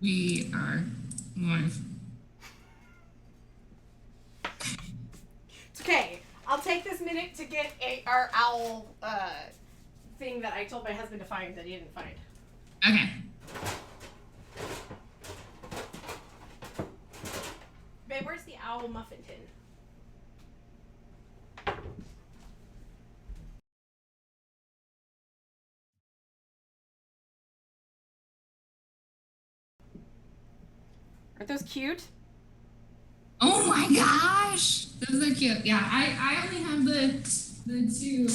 We are live. It's okay. I'll take this minute to get our owl thing that I told my husband to find that he didn't find. Okay. Babe, where's the owl muffin tin? Aren't those cute? Oh my gosh, those are cute. Yeah, I only have the two.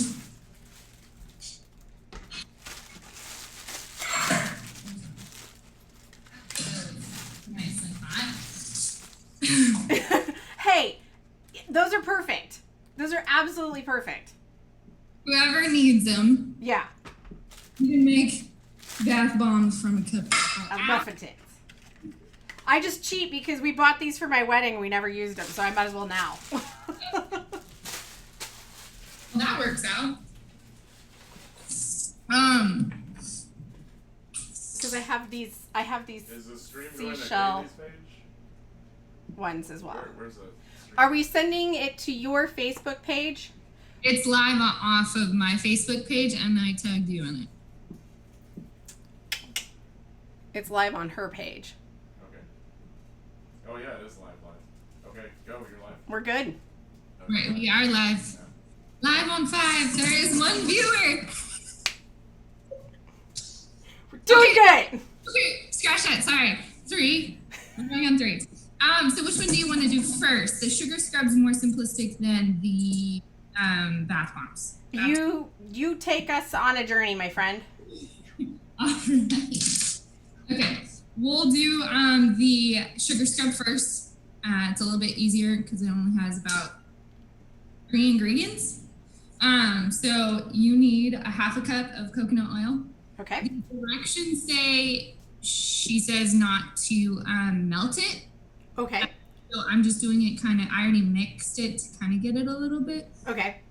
Nice and hot. Hey, those are perfect. Those are absolutely perfect. Whoever needs them, Yeah, you can make bath bombs from a cupcake. muffin tins. I just cheat because we bought these for my wedding and we never used them, so I might as well now. Well, that works out. Because I have these Is the stream going to seashell Katie's page? ones as well. Where's the stream? Are we sending it to your Facebook page? It's live off of my Facebook page, and I tagged you in it. It's live on her page. Okay. Oh yeah, it is live. Okay, go. You're live. We're good. Okay. Right, we are live. Live on 5. There is one viewer. We're doing good. Okay, scratch that. Sorry. 3. We're going on 3. So which one do you want to do first? The sugar scrub's more simplistic than the bath bombs. You take us on a journey, my friend. All right. Okay, we'll do the sugar scrub first. It's a little bit easier because it only has about 3 ingredients. So you need a half a cup of coconut oil. Okay. The directions say, she says not to melt it. Okay. So I'm just doing it kind of, I already mixed it to kind of get it a little bit. Okay.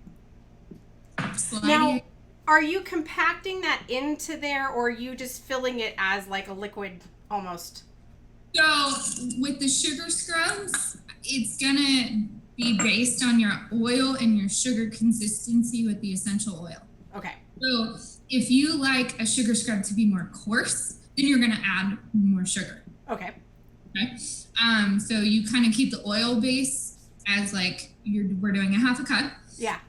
Slide Now, it. are you compacting that into there, or are you just filling it as like a liquid almost? So with the sugar scrubs, it's gonna be based on your oil and your sugar consistency with the essential oil. Okay. So if you like a sugar scrub to be more coarse, then you're gonna add more sugar. Okay. Okay. So you kind of keep the oil base as like we're doing a half a cup. Yeah.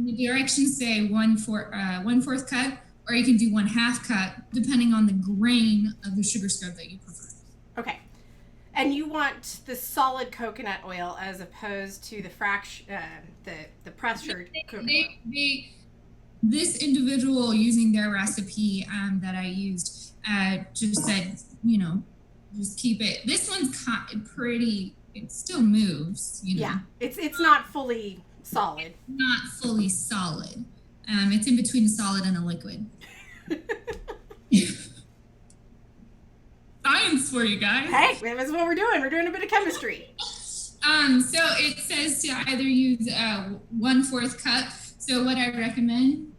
The directions say 1/4 cup, or you can do 1/2 cup, depending on the grain of the sugar scrub that you prefer. Okay. And you want the solid coconut oil as opposed to the the pressured coconut oil. This individual, using their recipe that I used, just said, just keep it. This one's pretty. It still moves. Yeah. It's not fully solid. Not fully solid. It's in between a solid and a liquid. Science for you guys. Hey, that's what we're doing. We're doing a bit of chemistry. So it says to either use 1/4 cup. So what I recommend,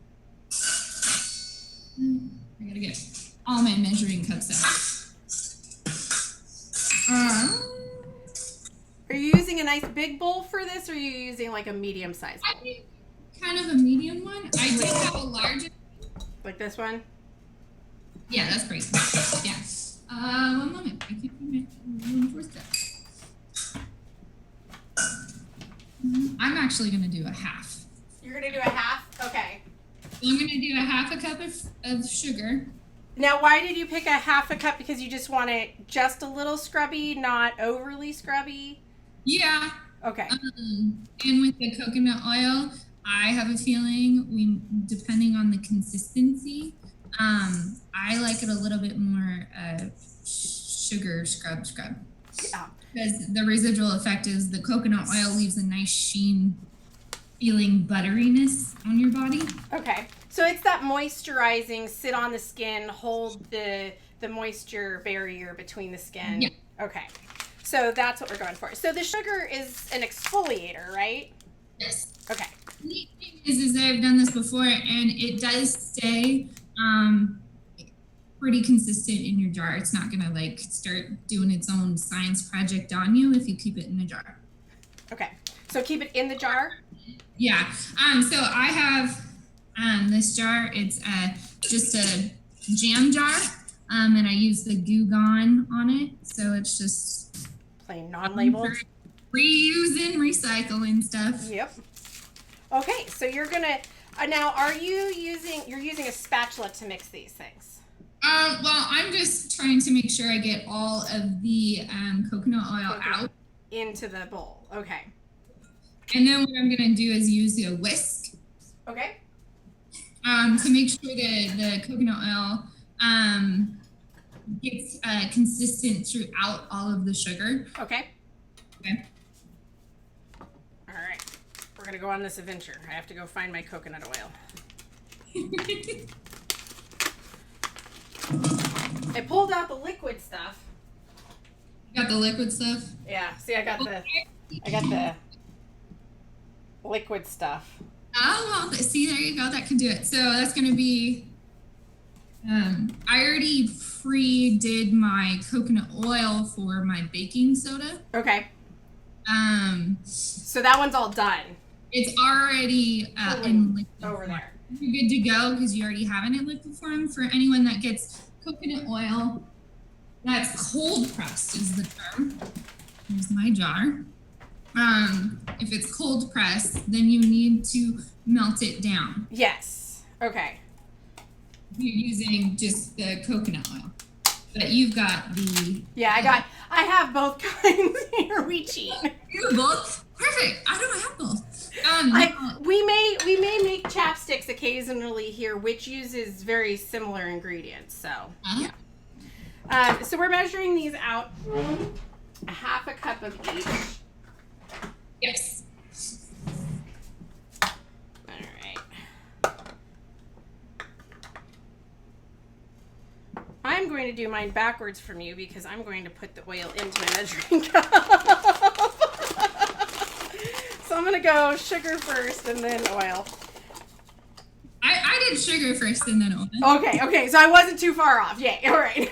I gotta get all my measuring cups out. Are you using a nice big bowl for this, or are you using like a medium size I bowl? think kind of a medium one. I did have a larger. Like this one? Yeah, that's great. Yeah. One moment. I keep doing it. 1/4 cup. I'm actually gonna do a half. You're going to do a half? Okay. So I'm gonna do a half a cup of sugar. Now, why did you pick a half a cup? Because you just want it just a little scrubby, not overly scrubby? Yeah. Okay. And with the coconut oil, I have a feeling depending on the consistency, I like it a little bit more sugar scrub. Yeah. Because the residual effect is the coconut oil leaves a nice sheen feeling butteriness on your body. Okay. So it's that moisturizing, sit on the skin, hold the moisture barrier between the skin. Yeah. Okay. So that's what we're going for. So the sugar is an exfoliator, right? Yes. Okay. The neat thing is I've done this before, and it does stay pretty consistent in your jar. It's not gonna like start doing its own science project on you if you keep it in the jar. Okay. So keep it in the jar? Yeah. So I have this jar. It's just a jam jar. And I use the Goo Gone on it. So it's just plain non-labeled. Reusing, recycling stuff. Yep. Okay, so you're gonna now. You're using a spatula to mix these things? Well, I'm just trying to make sure I get all of the coconut oil out into the bowl. Okay. And then what I'm gonna do is use a whisk. Okay. To make sure the coconut oil gets consistent throughout all of the sugar. Okay. Okay. All right. We're going to go on this adventure. I have to go find my coconut oil. I pulled out the liquid stuff. You got the liquid stuff? Yeah. See, I got the liquid stuff. Oh, well, see, there you go. That can do it. So that's going to be, I already pre-did my coconut oil for my baking soda. Okay. So that one's all done. It's already in liquid over form. there. You're good to go because you already have it in liquid form. For anyone that gets coconut oil that's cold pressed is the term. Here's my jar. If it's cold pressed, then you need to melt it down. Yes. Okay. You're using just the coconut oil. But you've got the... Yeah, I have both kinds here. We cheat. You have both? Perfect. I don't have both. We may make chapsticks occasionally here, which uses very similar ingredients. So, yeah. So we're measuring these out. A half a cup of each. Yes. All right. I'm going to do mine backwards from you because I'm going to put the oil into a measuring cup. So I'm going to go sugar first and then oil. I did sugar first and then oil. Okay. So I wasn't too far off. Yay. All right.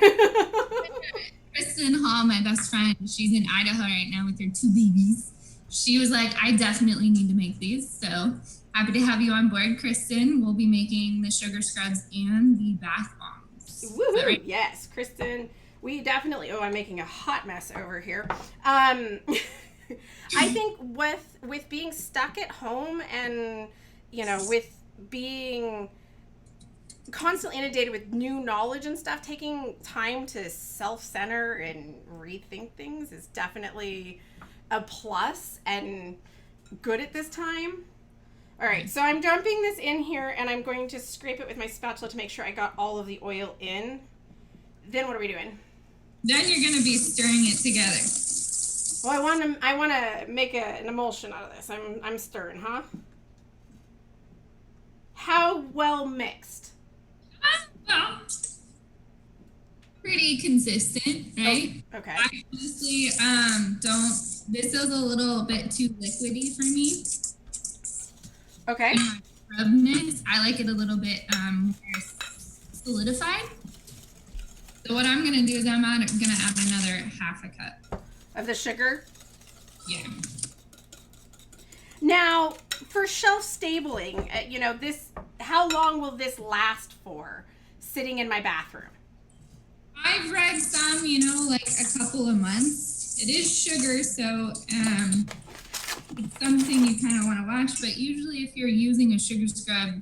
Kristen Hall, my best friend, she's in Idaho right now with her 2 babies. She was like, I definitely need to make these. So happy to have you on board, Kristen. We'll be making the sugar scrubs and the bath bombs. Woohoo! Right? Yes, Kristen. We definitely. Oh, I'm making a hot mess over here. I think with being stuck at home and with being constantly inundated with new knowledge and stuff, taking time to self-center and rethink things is definitely a plus and good at this time. All right, so I'm dumping this in here and I'm going to scrape it with my spatula to make sure I got all of the oil in. Then what are we doing? Then you're going to be stirring it together. Well, I want to make an emulsion out of this. I'm stirring, huh? How well mixed? Well, pretty consistent, right? Oh, okay. I honestly don't. This is a little bit too liquidy for me. Okay. And my scrubness, I like it a little bit more solidified. So what I'm gonna do is I'm gonna add another half a cup of the sugar. Yeah. Now, for shelf stabling, how long will this last for, sitting in my bathroom? I've read some, like a couple of months. It is sugar, so it's something you kind of want to watch. But usually, if you're using a sugar scrub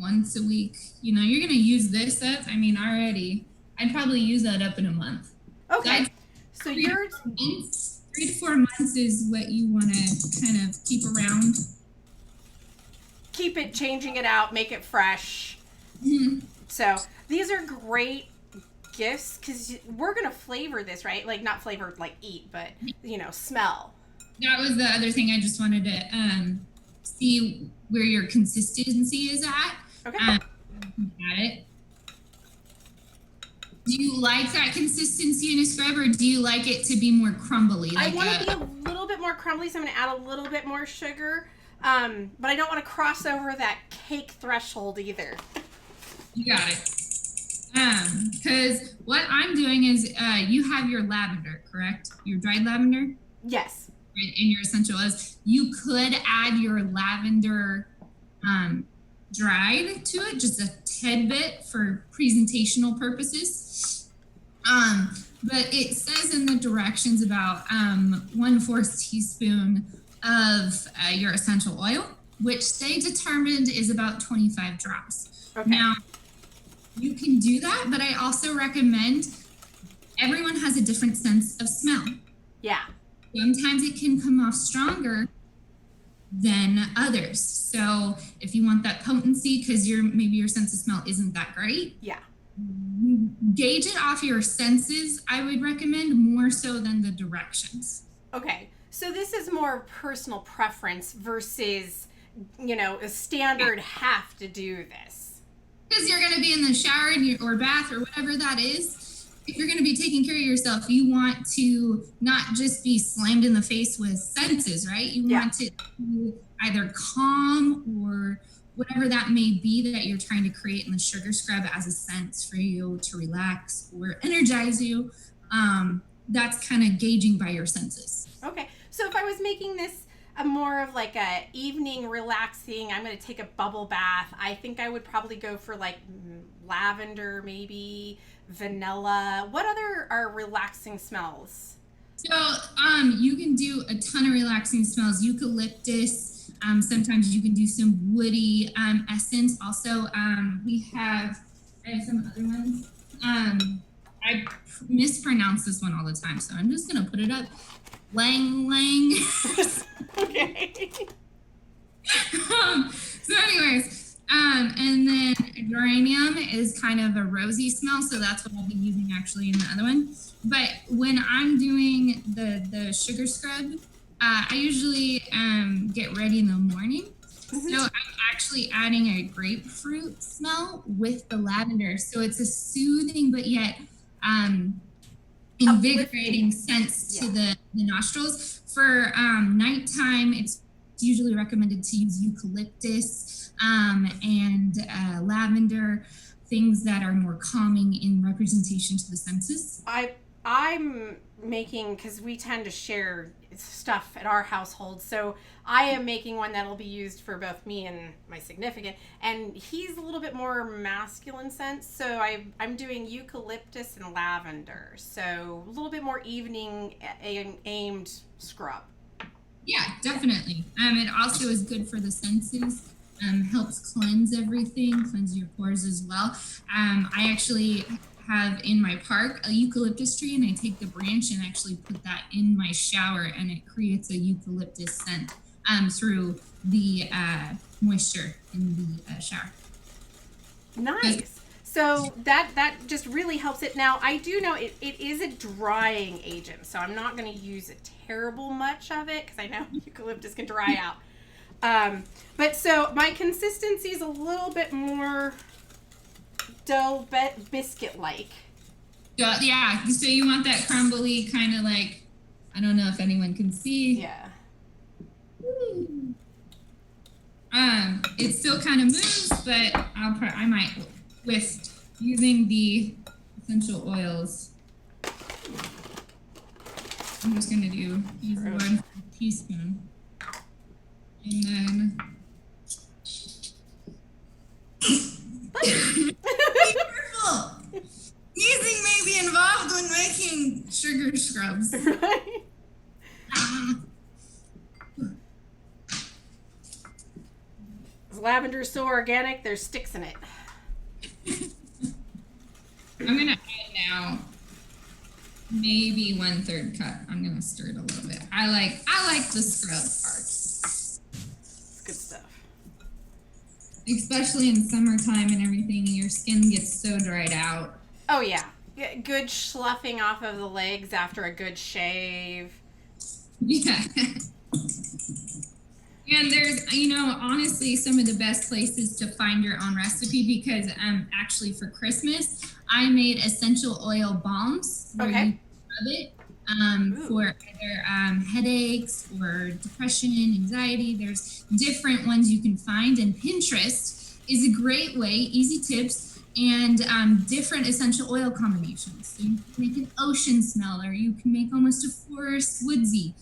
once a week, you're going to use this up. I mean, already, I'd probably use that up in a month. Okay. So you're 3 to 4 months is what you want to kind of keep around. Keep it, changing it out, make it fresh. Mm-hmm. So these are great gifts because we're going to flavor this, right? Like not flavor like eat, but, smell. That was the other thing I just wanted to see where your consistency is at. Okay. At it. Do you like that consistency in a scrub, or do you like it to be more crumbly? I want to be a little bit more crumbly, so I'm going to add a little bit more sugar. But I don't want to cross over that cake threshold either. You got it. Because what I'm doing is you have your lavender, correct? Your dried lavender? Yes. Right, in your essential oils. You could add your lavender dried to it, just a tad bit for presentational purposes. But it says in the directions about 1/4 teaspoon of your essential oil, which they determined is about 25 drops. Okay. Now, you can do that, but I also recommend everyone has a different sense of smell. Yeah. Sometimes it can come off stronger than others. So if you want that potency, because maybe your sense of smell isn't that great, Yeah. gauge it off your senses. I would recommend more so than the directions. Okay. So this is more personal preference versus, a standard have to do this. Because you're going to be in the shower or bath or whatever that is. If you're going to be taking care of yourself, you want to not just be slammed in the face with senses, right? You want to either calm or whatever that may be that you're trying to create in the sugar scrub as a sense for you to relax or energize you. That's kind of gauging by your senses. Okay. So if I was making this a more of like a evening relaxing, I'm going to take a bubble bath, I think I would probably go for like lavender, maybe vanilla. What other are relaxing smells? So you can do a ton of relaxing smells. Eucalyptus. Sometimes you can do some woody essence. Also, I have some other ones. I mispronounce this one all the time, so I'm just gonna put it up. Lang lang. Okay. So anyways, and then geranium is kind of a rosy smell, so that's what I'll be using actually in the other one. But when I'm doing the sugar scrub, I usually get ready in the morning. Mm-hmm. So I'm actually adding a grapefruit smell with the lavender. So it's a soothing but yet invigorating sense to the nostrils. For nighttime, it's usually recommended to use eucalyptus and lavender, things that are more calming in representation to the senses. I'm making, because we tend to share stuff at our household, so I am making one that'll be used for both me and my significant, and he's a little bit more masculine sense, so I'm doing eucalyptus and lavender, so a little bit more evening aimed scrub. Yeah, definitely. It also is good for the senses. Helps cleanse everything, cleanse your pores as well. I actually have in my park a eucalyptus tree, and I take the branch and actually put that in my shower, and it creates a eucalyptus scent through the moisture in the shower. Nice. So that just really helps it. Now, I do know it is a drying agent, so I'm not going to use a terrible much of it because I know eucalyptus can dry out. But so my consistency is a little bit more dough biscuit-like. Yeah, so you want that crumbly kind of like, I don't know if anyone can see. Yeah. It still kind of moves, but I might, with using the essential oils, I'm just gonna use 1 teaspoon, and then be careful. Sneezing may be involved when making sugar scrubs. Right. Lavender is so organic, there's sticks in it. I'm gonna add now maybe 1/3 cup. I'm gonna stir it a little bit. I like the scrub part. It's good stuff. Especially in summertime and everything, your skin gets so dried out. Oh yeah. Good sloughing off of the legs after a good shave. Yeah. And there's, honestly, some of the best places to find your own recipe, because actually for Christmas, I made essential oil balms where you rub it for either headaches or depression, anxiety. There's different ones you can find, and Pinterest is a great way, easy tips, and different essential oil combinations. So you can make an ocean smell, or you can make almost a forest woodsy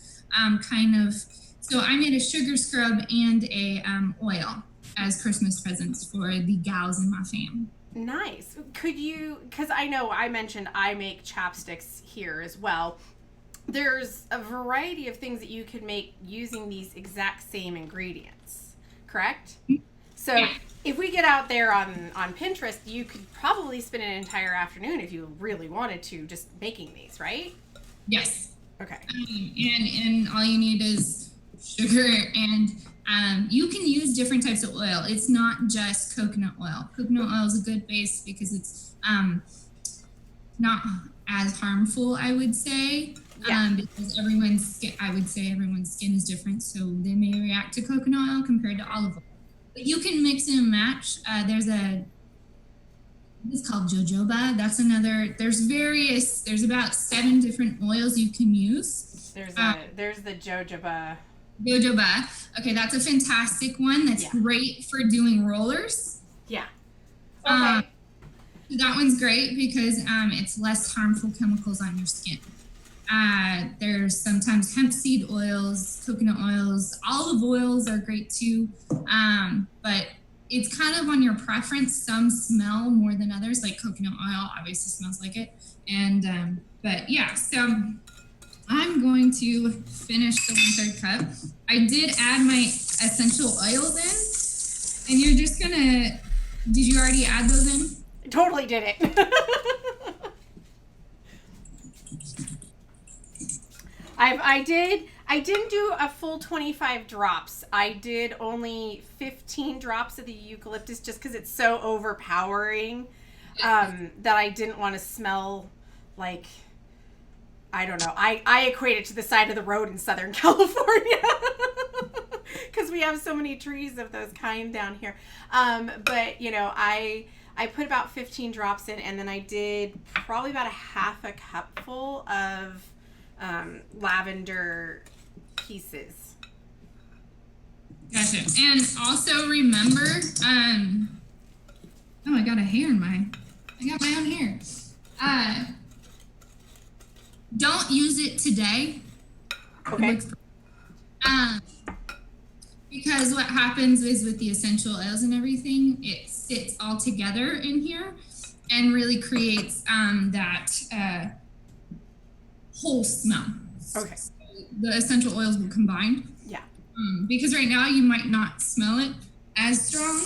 kind of. So I made a sugar scrub and a oil as Christmas presents for the gals in my fam. Nice. Could you, because I know I mentioned I make chapsticks here as well. There's a variety of things that you could make using these exact same ingredients, correct? So Yeah. if we get out there on Pinterest, you could probably spend an entire afternoon if you really wanted to just making these, right? Yes. Okay. And all you need is sugar, and you can use different types of oil. It's not just coconut oil. Coconut oil is a good base because it's not as harmful, I would say. Yeah. Because everyone's skin is different, so they may react to coconut oil compared to olive oil. But you can mix and match. It's called jojoba. That's another. There's about 7 different oils you can use. There's the jojoba. Jojoba. Okay, that's a fantastic one. That's great for doing rollers. Yeah. Okay. That one's great because it's less harmful chemicals on your skin. There's sometimes hemp seed oils, coconut oils, olive oils are great too. But it's kind of on your preference. Some smell more than others, like coconut oil obviously smells like it. And, but yeah, so I'm going to finish the 1/3 cup. I did add my essential oils in, and you're just gonna, did you already add those in? Totally did it. I didn't do a full 25 drops. I did only 15 drops of the eucalyptus just because it's so overpowering that I didn't want to smell like, I don't know. I equate it to the side of the road in Southern California because we have so many trees of those kind down here. But, you know, I put about 15 drops in, and then I did probably about a half a cupful of lavender pieces. Gotcha. And also remember, oh, I got my own hair. Don't use it today. Okay. Because what happens is with the essential oils and everything, it sits all together in here and really creates that whole smell. Okay. So the essential oils will combine. Yeah. Because right now you might not smell it as strong,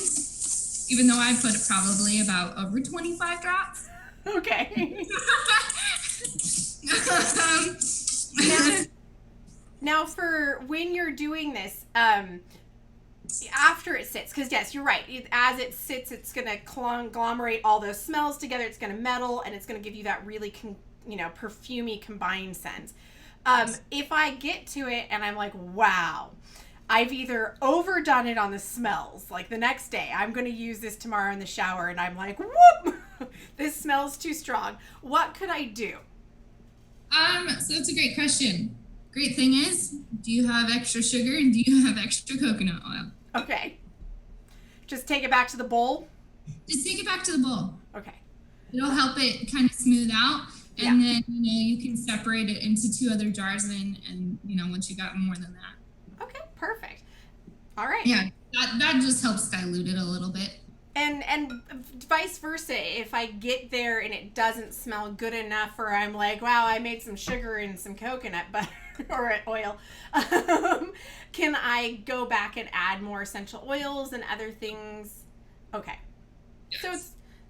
even though I put probably about over 25 drops. Okay. Now for when you're doing this, after it sits, because yes, you're right. As it sits, it's going to conglomerate all those smells together. It's going to meddle, and it's going to give you that really, perfumey combined scent. If I get to it and I'm like, wow, I've either overdone it on the smells, like the next day, I'm going to use this tomorrow in the shower, and I'm like, whoop, this smells too strong. What could I do? So that's a great question. Great thing is, do you have extra sugar and do you have extra coconut oil? Okay. Just take it back to the bowl? Just take it back to the bowl. Okay. It'll help it kind of smooth out. And then, you can separate it into 2 other jars and once you got more than that. Okay, perfect. All right. Yeah, that just helps dilute it a little bit. And vice versa, if I get there and it doesn't smell good enough, or I'm like, wow, I made some sugar and some coconut butter or oil, can I go back and add more essential oils and other things? Okay. Yes. So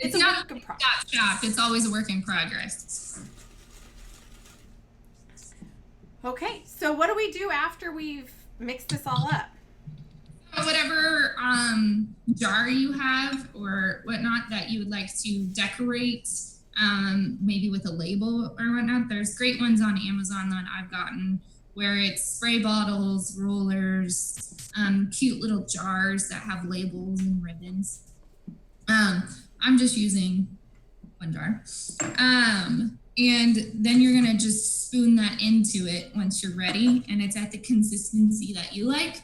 it's a work in progress. Stop. It's always a work in progress. Okay, so what do we do after we've mixed this all up? Whatever jar you have or whatnot that you would like to decorate, maybe with a label or whatnot. There's great ones on Amazon that I've gotten where it's spray bottles, rollers, cute little jars that have labels and ribbons. I'm just using one jar. And then you're gonna just spoon that into it once you're ready and it's at the consistency that you like.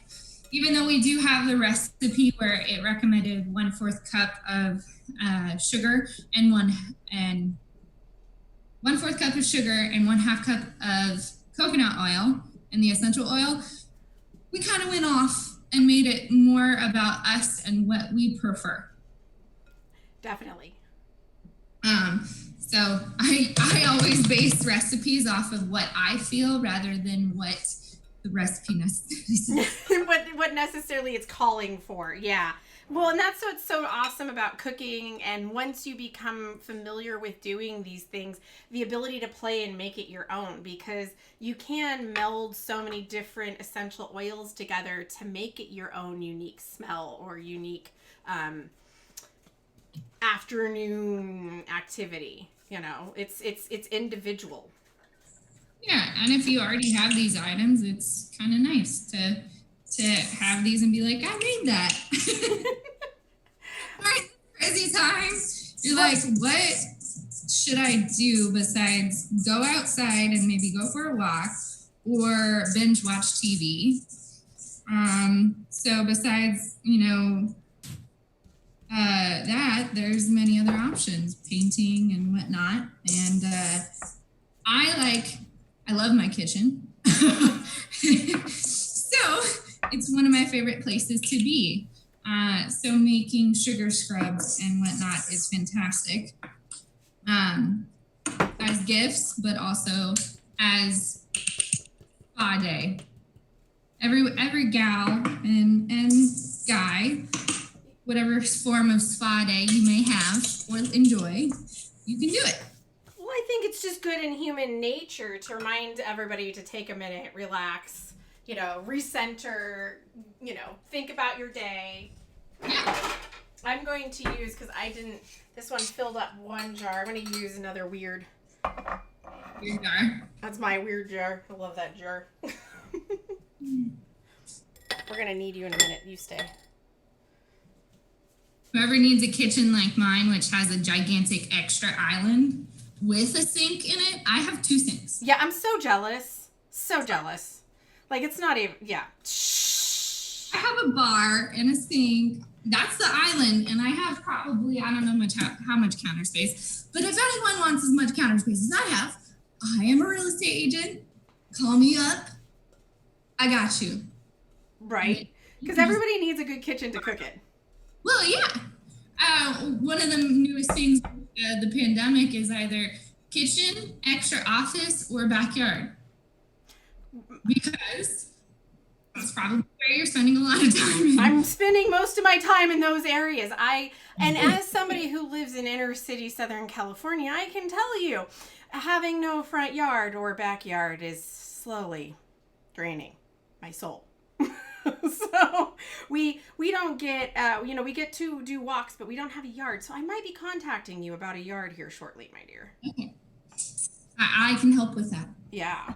even though we do have the recipe where it recommended 1/4 cup of sugar and 1/4 cup of sugar and 1/2 cup of coconut oil and the essential oil, we kind of went off and made it more about us and what we prefer. Definitely. So I always base recipes off of what I feel rather than what the recipe necessarily what necessarily it's calling for. Yeah. Well, and that's what's so awesome about cooking. And once you become familiar with doing these things, the ability to play and make it your own, because you can meld so many different essential oils together to make it your own unique smell or unique afternoon activity. You know, it's individual. Yeah, and if you already have these items, it's kind of nice to have these and be like, I made that. During crazy times, you're like, what should I do besides go outside and maybe go for a walk or binge watch TV? So besides, that, there's many other options, painting and whatnot. And I love my kitchen. So it's one of my favorite places to be. So making sugar scrubs and whatnot is fantastic. As gifts, but also as spa day. Every gal and guy, whatever form of spa day you may have or enjoy, you can do it. Well, I think it's just good in human nature to remind everybody to take a minute, relax, recenter, think about your day. I'm going to use, because this one filled up one jar. I'm going to use another weird jar. That's my weird jar. I love that jar. We're going to need you in a minute. You stay. Whoever needs a kitchen like mine, which has a gigantic extra island with a sink in it, I have 2 sinks. Yeah, I'm so jealous. So jealous. Like, it's not even, yeah. I have a bar and a sink. That's the island, and I have probably, I don't know how much counter space, but if anyone wants as much counter space as I have, I am a real estate agent. Call me up. I got you. Right. Because everybody needs a good kitchen to cook in. Well, yeah. One of the newest things, the pandemic, is either kitchen, extra office, or backyard. Because that's probably where you're spending a lot of time. I'm spending most of my time in those areas. And as somebody who lives in inner city Southern California, I can tell you, having no front yard or backyard is slowly draining my soul. So we don't get, we get to do walks, but we don't have a yard. So I might be contacting you about a yard here shortly, my dear. Okay. I can help with that. Yeah.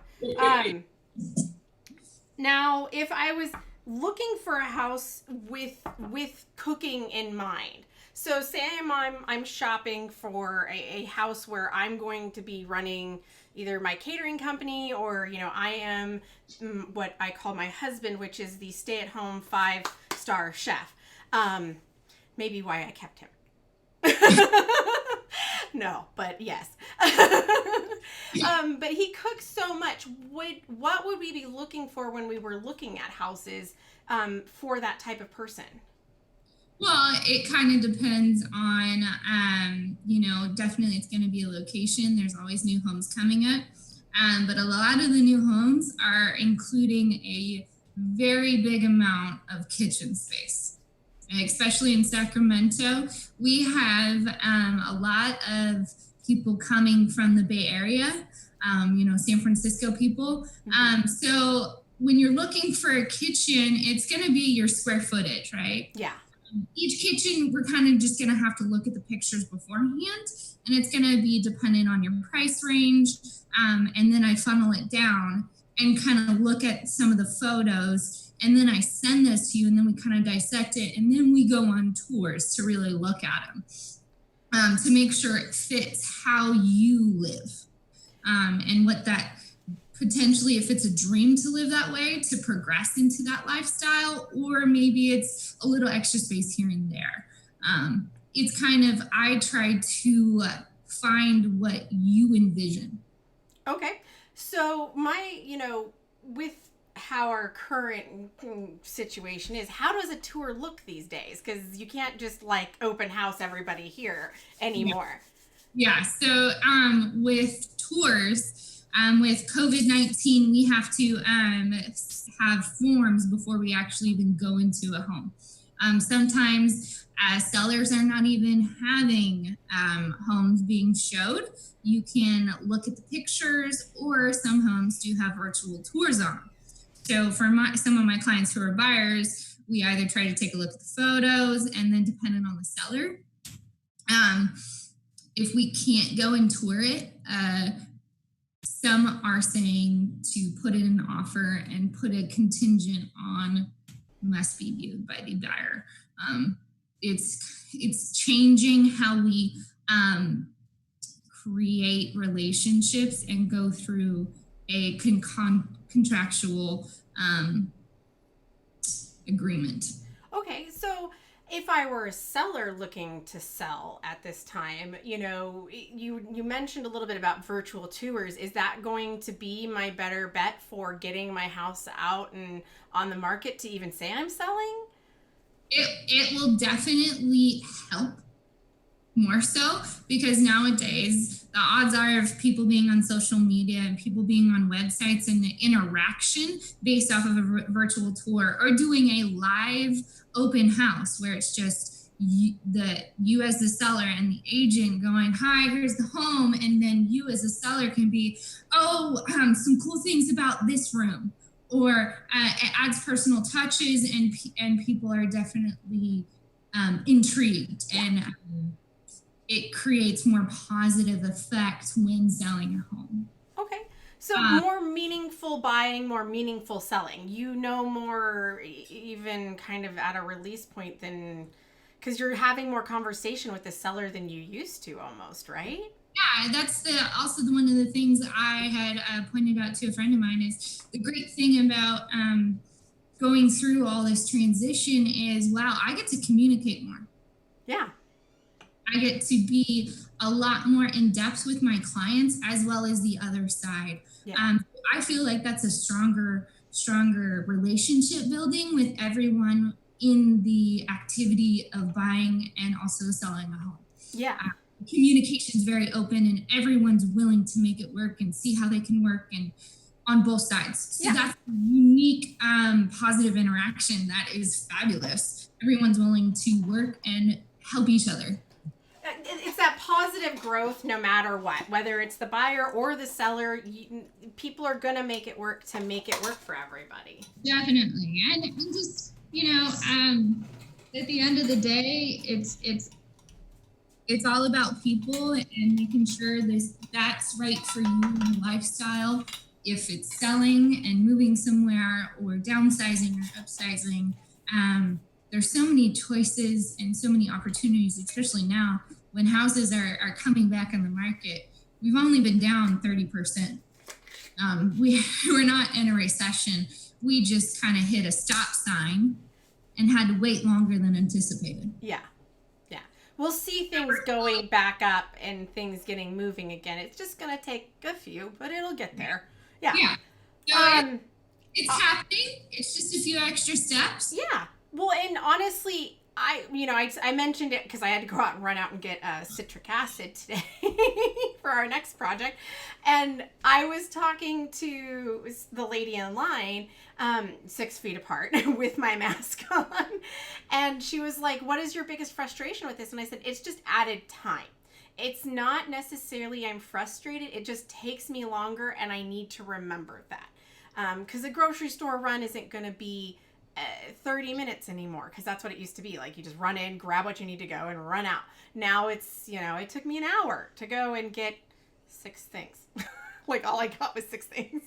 Now, if I was looking for a house with cooking in mind, so say I'm shopping for a house where I'm going to be running either my catering company or, I am what I call my husband, which is the stay-at-home 5-star chef. Maybe why I kept him. No, but yes. But he cooks so much. What would we be looking for when we were looking at houses for that type of person? Well, it kind of depends on, definitely it's going to be a location. There's always new homes coming up. But a lot of the new homes are including a very big amount of kitchen space, especially in Sacramento. We have a lot of people coming from the Bay Area, San Francisco people. So when you're looking for a kitchen, it's going to be your square footage, right? Yeah. Each kitchen, we're kind of just going to have to look at the pictures beforehand, and it's going to be dependent on your price range. And then I funnel it down and kind of look at some of the photos, and then I send this to you, and then we kind of dissect it, and then we go on tours to really look at them to make sure it fits how you live and what that potentially, if it's a dream to live that way, to progress into that lifestyle, or maybe it's a little extra space here and there. It's kind of, I try to find what you envision. Okay. So with how our current situation is, how does a tour look these days? Because you can't just like open house everybody here anymore. Yeah. So with tours, with COVID-19, we have to have forms before we actually even go into a home. Sometimes sellers are not even having homes being showed. You can look at the pictures, or some homes do have virtual tours on. So for some of my clients who are buyers, we either try to take a look at the photos, and then depending on the seller, if we can't go and tour it, some are saying to put in an offer and put a contingent on must be viewed by the buyer. It's changing how we create relationships and go through a contractual agreement. Okay, so if I were a seller looking to sell at this time, you mentioned a little bit about virtual tours. Is that going to be my better bet for getting my house out and on the market to even say I'm selling? It will definitely help, more so, because nowadays the odds are of people being on social media and people being on websites and the interaction based off of a virtual tour, or doing a live open house where it's just you as the seller and the agent going, hi, here's the home, and then you as a seller can be, some cool things about this room, or it adds personal touches, and people are definitely intrigued, and it creates more positive effect when selling a home. Okay. So more meaningful buying, more meaningful selling. More even kind of at a release point than, because you're having more conversation with the seller than you used to almost, right? Yeah, that's also one of the things I had pointed out to a friend of mine is the great thing about going through all this transition is, wow, I get to communicate more. Yeah. I get to be a lot more in depth with my clients as well as the other side. Yeah. I feel like that's a stronger relationship building with everyone in the activity of buying and also selling a home. Yeah. Communication is very open, and everyone's willing to make it work and see how they can work, and on both sides. So that's a unique positive interaction that is fabulous. Everyone's willing to work and help each other. It's that positive growth no matter what, whether it's the buyer or the seller. People are going to make it work for everybody. Definitely. And just, at the end of the day, it's all about people and making sure that's right for you and your lifestyle. If it's selling and moving somewhere, or downsizing or upsizing, there's so many choices and so many opportunities, especially now when houses are coming back on the market. We've only been down 30%. We're not in a recession. We just kind of hit a stop sign and had to wait longer than anticipated. Yeah. We'll see things going back up and things getting moving again. It's just going to take a few, but it'll get there. Yeah. So it's happening. It's just a few extra steps. Yeah. Well, and honestly, I mentioned it because I had to go out and run out and get citric acid today for our next project. And I was talking to the lady in line, 6 feet apart with my mask on. And she was like, what is your biggest frustration with this? And I said, it's just added time. It's not necessarily I'm frustrated. It just takes me longer, and I need to remember that. Because a grocery store run isn't going to be 30 minutes anymore, because that's what it used to be. Like, you just run in, grab what you need to go, and run out. Now it's, it took me an hour to go and get 6 things. Like, all I got was 6 things.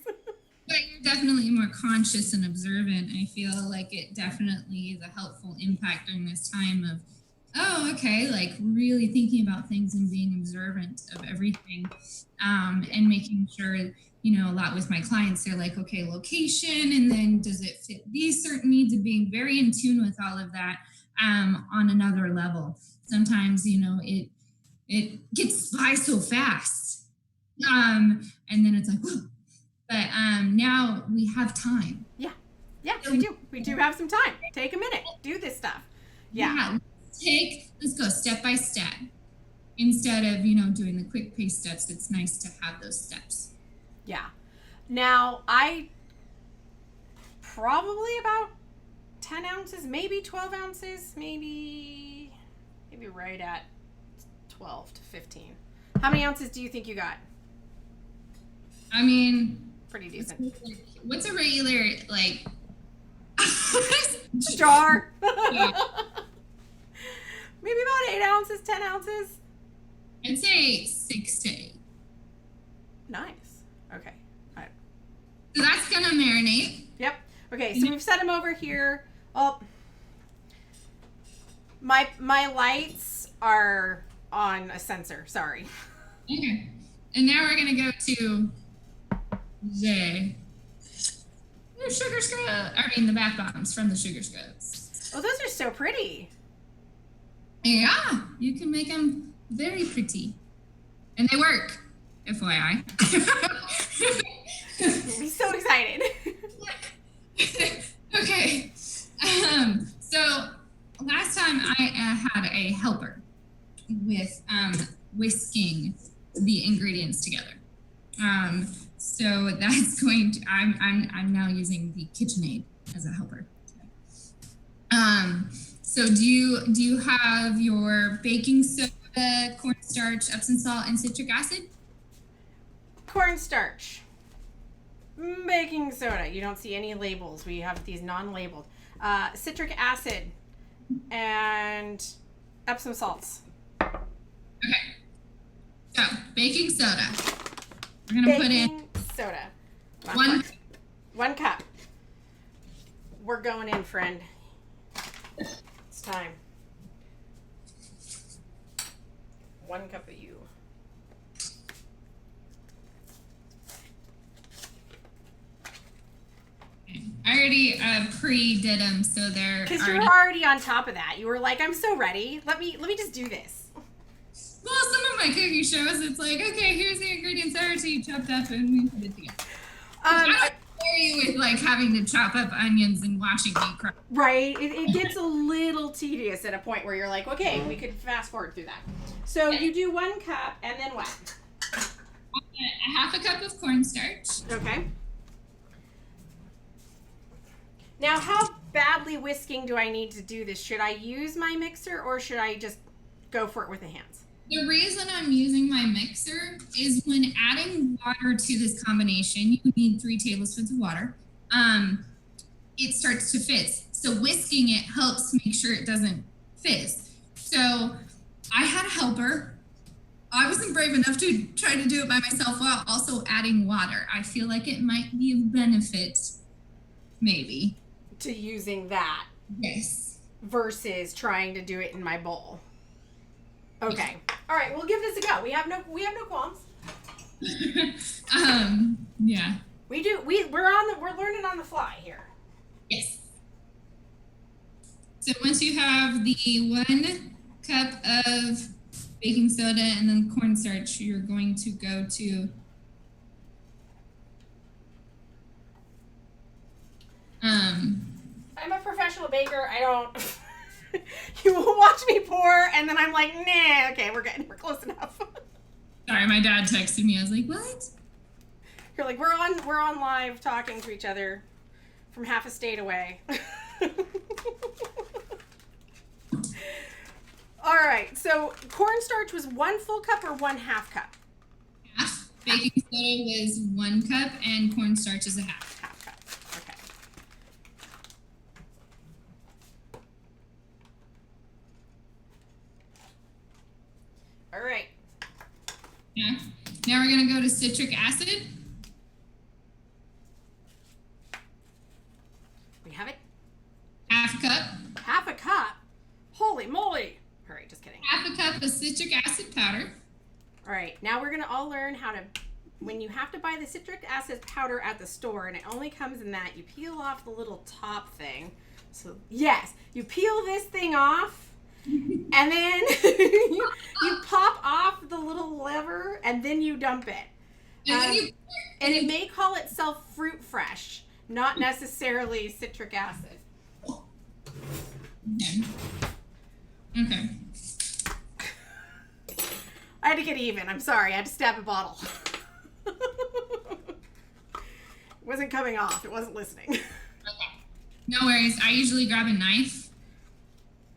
But you're definitely more conscious and observant. I feel like it definitely is a helpful impact during this time of Oh, okay. Like really thinking about things and being observant of everything, and making sure, a lot with my clients, they're like, okay, location, and then does it fit these certain needs, and being very in tune with all of that, on another level. Sometimes, it gets by so fast, and then it's like, whoa. But now we have time. Yeah. Yeah, we do. We do have some time. Take a minute. Do this stuff. Yeah. Let's go step by step instead of, doing the quick pace steps. It's nice to have those steps. Yeah. Now, I probably about 10 ounces, maybe 12 ounces, maybe right at 12 to 15. How many ounces do you think you got? I mean, pretty decent. What's a regular, like, jar? Maybe about 8 ounces, 10 ounces. I'd say 6 to 8. Nice. Okay. All right. So that's gonna marinate. Yep. Okay, so we've set them over here. Oh, my lights are on a sensor. Sorry. Okay. And now we're gonna go to the sugar scrub. The bath bombs from the sugar scrubs. Oh, those are so pretty. Yeah, you can make them very pretty, and they work. FYI. I'm so excited. Okay. So last time I had a helper with whisking the ingredients together. So that's going to. I'm now using the KitchenAid as a helper. So do you have your baking soda, cornstarch, epsom salt, and citric acid? Cornstarch, baking soda. You don't see any labels. We have these non-labeled. Citric acid and Epsom salts. Okay. So baking soda. We're gonna put in Baking soda. one cup. We're going in, friend. It's time. 1 cup of you. I already pre-did them, so they're Because you were already on top of that. You were like, I'm so ready. Let me just do this. Well, some of my cooking shows, it's like, okay, here's the ingredients already chopped up, and we put it together. I don't scare you with like having to chop up onions and washing meat. Right. It gets a little tedious at a point where you're like, okay, we could fast forward through that. So you do 1 cup, and then what? A half a cup of cornstarch. Okay. Now, how badly whisking do I need to do this? Should I use my mixer, or should I just go for it with the hands? The reason I'm using my mixer is when adding water to this combination, you need 3 tablespoons of water. It starts to fizz. So whisking it helps make sure it doesn't fizz. So I had a helper. I wasn't brave enough to try to do it by myself while also adding water. I feel like it might be of benefit, maybe. To using that. Yes. Versus trying to do it in my bowl. Okay. All right. We'll give this a go. We have no qualms. Yeah. We do. We're learning on the fly here. Yes. So once you have the 1 cup of baking soda and then cornstarch, you're going to go to I'm a professional baker. I don't. You will watch me pour, and then I'm like, nah. Okay, we're good. We're close enough. Sorry, my dad texted me. I was like, what? You're like, we're on live talking to each other from half a state away. All right. So cornstarch was 1 full cup or 1/2 cup? Half. Baking soda was 1 cup and cornstarch is a half. Half cup. Okay. All right. Yeah. Now we're going to go to citric acid. We have it. Half a cup. Half a cup. Holy moly. right, now we're gonna all learn how to, when you have to buy the citric acid powder at the store, and it only comes in that, you peel off the little top thing. So yes, you peel this thing off, and then you pop off the little lever, and then you dump it. And it may call itself fruit fresh, not necessarily citric acid. Okay. I had to get even. I'm sorry. I had to stab a bottle. It wasn't coming off. It wasn't listening. Okay. No worries. I usually grab a knife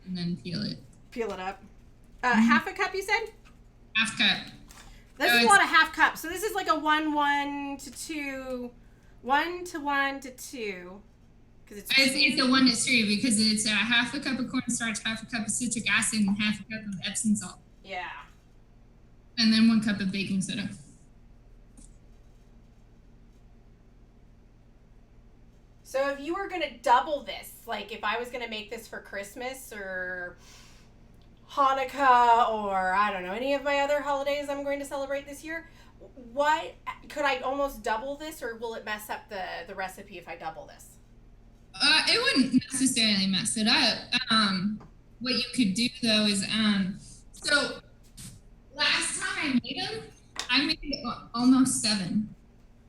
and then peel it. Peel it up. Half a cup, you said? Half cup. This is a lot of half cups. So this is like a 1 to 2. 1 to 1 to 2. It's a 1 to 3 because it's half a cup of cornstarch, half a cup of citric acid, and half a cup of epsom salt. Yeah. And then 1 cup of baking soda. So if you were going to double this, like if I was going to make this for Christmas or Hanukkah or I don't know, any of my other holidays I'm going to celebrate this year, what could I almost double this, or will it mess up the recipe if I double this? It wouldn't necessarily mess it up. What you could do though is, so last time I made them, I made almost 7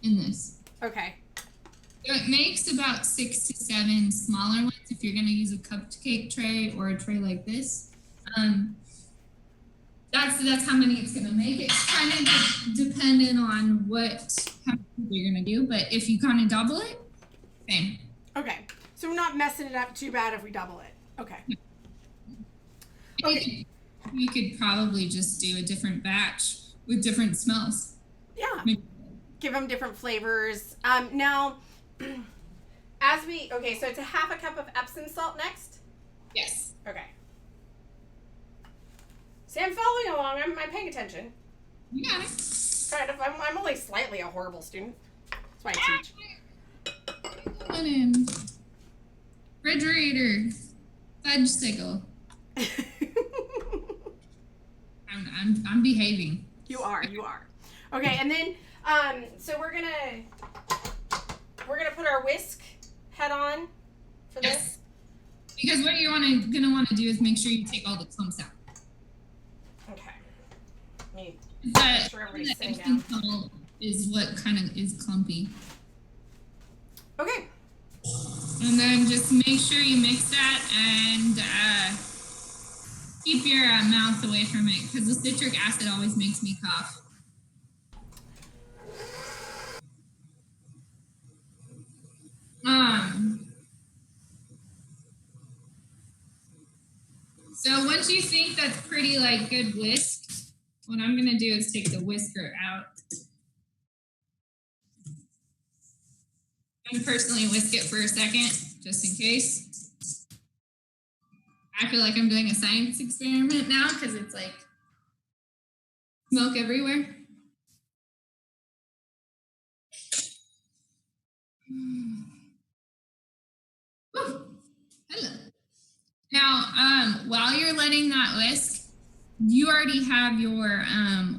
in this. Okay. So it makes about 6 to 7 smaller ones if you're going to use a cupcake tray or a tray like this. That's how many it's going to make. It's kind of dependent on how many you're going to do, but if you kind of double it, same. Okay, so we're not messing it up too bad if we double it. Okay. Okay. You could probably just do a different batch with different smells. Yeah. Maybe. Give them different flavors. Now, so it's a half a cup of Epsom salt next? Yes. Okay. See, I'm following along. I'm paying attention. You got it. Kind of. I'm only slightly a horrible student. That's why I teach. Put in refrigerator, fudge sickle. I'm behaving. You are. Okay, and then so we're gonna put our whisk head on for this. Because what you're gonna want to do is make sure you take all the clumps out. Okay. Make But sure everybody's the sitting epsom down. salt is what kind of is clumpy. Okay. And then just make sure you mix that and keep your mouth away from it because the citric acid always makes me cough. So once you think that's pretty good whisk, what I'm gonna do is take the whisker out. I'm gonna personally whisk it for a second, just in case. I feel like I'm doing a science experiment now because it's smoke everywhere. Woo. Hello. Now, while you're letting that whisk, you already have your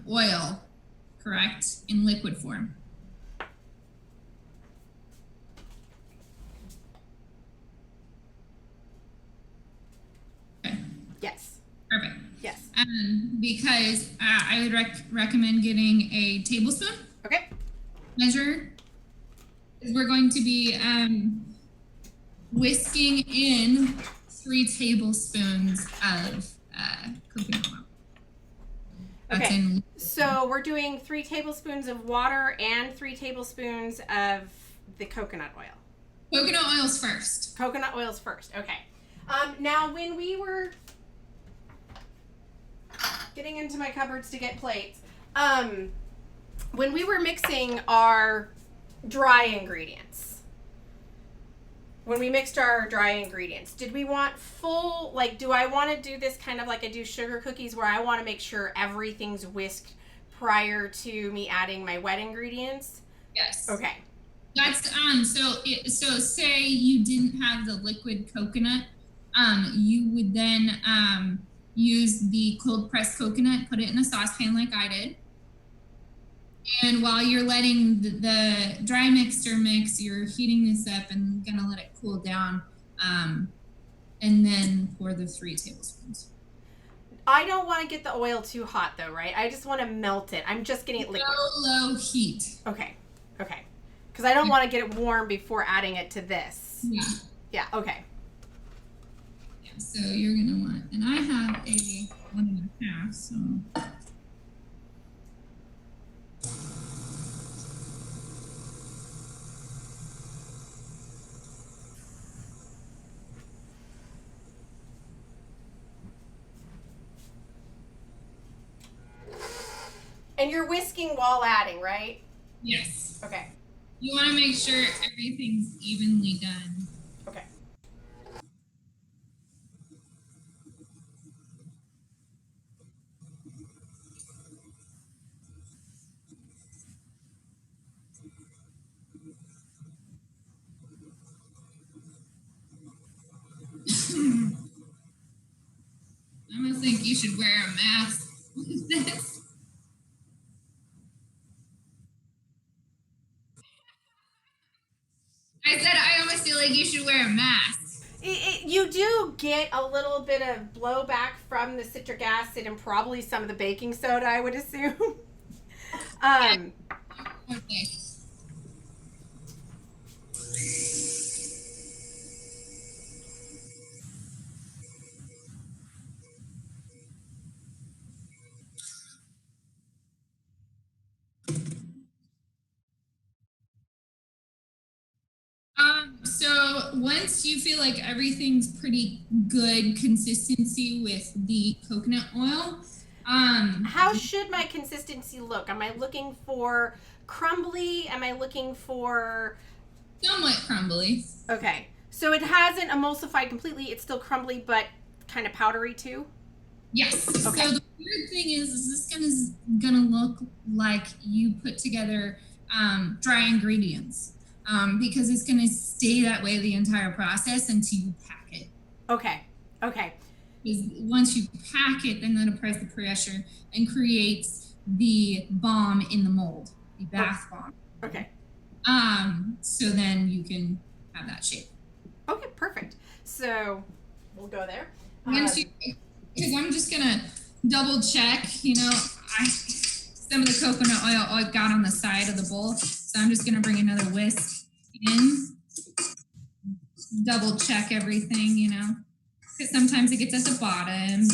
oil, correct, in liquid form. Yes. Perfect. Yes. Because I would recommend getting a tablespoon. Okay. Measure. We're going to be whisking in 3 tablespoons of coconut oil. Okay. So we're doing 3 tablespoons of water and 3 tablespoons of the coconut oil. Coconut oil's first. Coconut oil's first. Okay. Now, when we were getting into my cupboards to get plates, when we were mixing our dry ingredients, when we mixed our dry ingredients, did we want full, do I want to do this kind of like I do sugar cookies where I want to make sure everything's whisked prior to me adding my wet ingredients? Yes. Okay. That's so say you didn't have the liquid coconut, you would then use the cold pressed coconut, put it in a saucepan like I did, And while you're letting the dry mixture mix, you're heating this up and gonna let it cool down. And then pour the 3 tablespoons. I don't want to get the oil too hot though, right? I just want to melt it. I'm just getting it liquid. Low heat. Okay. Because I don't want to get it warm before adding it to this. Yeah, okay. Yeah, so you're gonna want, and I have a 1.5, so. And you're whisking while adding, right? Yes. Okay. You want to make sure everything's evenly done. Okay. I almost think you should wear a mask with this. I said I almost feel like you should wear a mask. You do get a little bit of blowback from the citric acid and probably some of the baking soda, I would assume. Okay. So once you feel like everything's pretty good consistency with the coconut oil, how should my consistency look? Am I looking for crumbly? Am I looking for somewhat crumbly? Okay. So it hasn't emulsified completely. It's still crumbly, but kind of powdery too? Yes. Okay. So the weird thing is this gonna look like you put together dry ingredients. Because it's going to stay that way the entire process until you pack it. Okay. Because once you pack it, then that applies the pressure and creates the bomb in the mold, the bath bomb. Okay. So then you can have that shape. Okay, perfect. So we'll go there. Because I'm just going to double check, some of the coconut oil I got on the side of the bowl. So I'm just going to bring another whisk in, double check everything, because sometimes it gets at the bottom.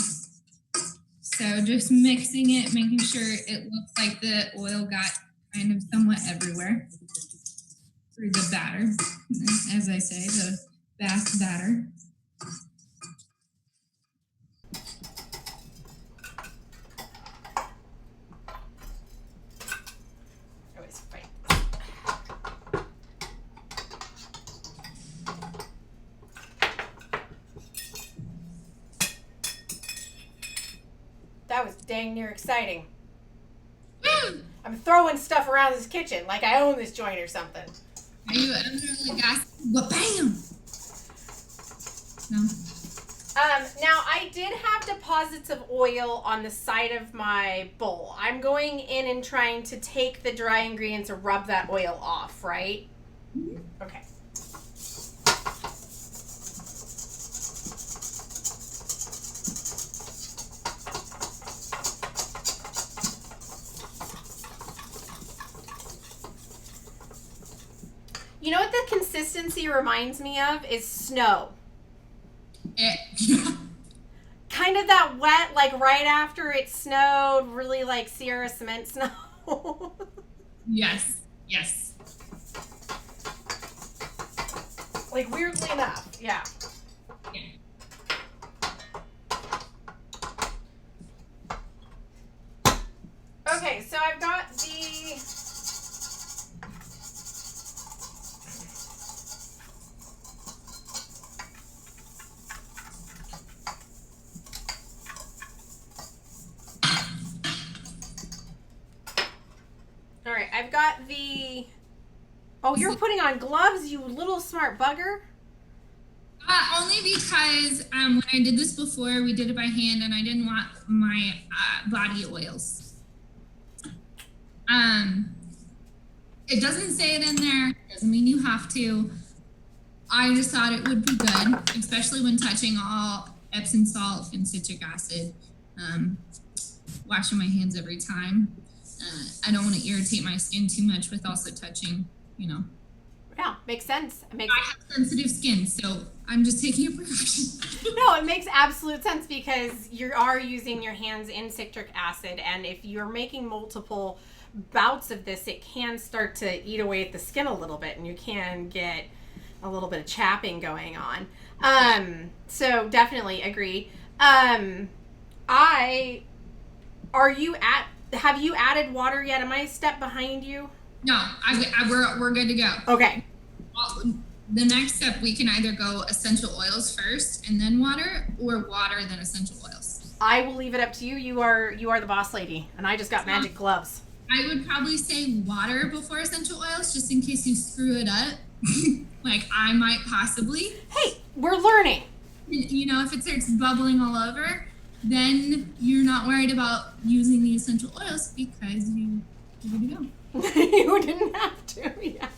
So just mixing it, making sure it looks like the oil got kind of somewhat everywhere through the batter. As I say, the bath batter. That was dang near exciting. I'm throwing stuff around this kitchen like I own this joint or something. Are you under the gas? Bam! No. Now I did have deposits of oil on the side of my bowl. I'm going in and trying to take the dry ingredients and rub that oil off, right? Mm-hmm. Okay. You know what the consistency reminds me of is snow. Kind of that wet, like right after it snowed, really like Sierra cement snow. Yes. Like weirdly enough, yeah. Okay, so I've got the... All right, I've got the... Oh, you're putting on gloves, you little smart bugger? Only because when I did this before, we did it by hand, and I didn't want my body oils. It doesn't say it in there. Doesn't mean you have to. I just thought it would be good, especially when touching all Epsom salt and citric acid. Washing my hands every time. I don't want to irritate my skin too much with also touching, Yeah, makes sense. I have sensitive skin, so I'm just taking a precaution. No, it makes absolute sense because you are using your hands in citric acid, and if you're making multiple bouts of this, it can start to eat away at the skin a little bit, and you can get a little bit of chapping going on. So definitely agree. Have you added water yet? Am I a step behind you? No, we're good to go. Okay. Well, the next step, we can either go essential oils first and then water, or water then essential oils. I will leave it up to you. You are the boss lady, and I just got magic gloves. I would probably say water before essential oils, just in case you screw it up. Like I might possibly. Hey, we're learning. If it starts bubbling all over, then you're not worried about using the essential oils because you're good to go. You didn't have to, yeah.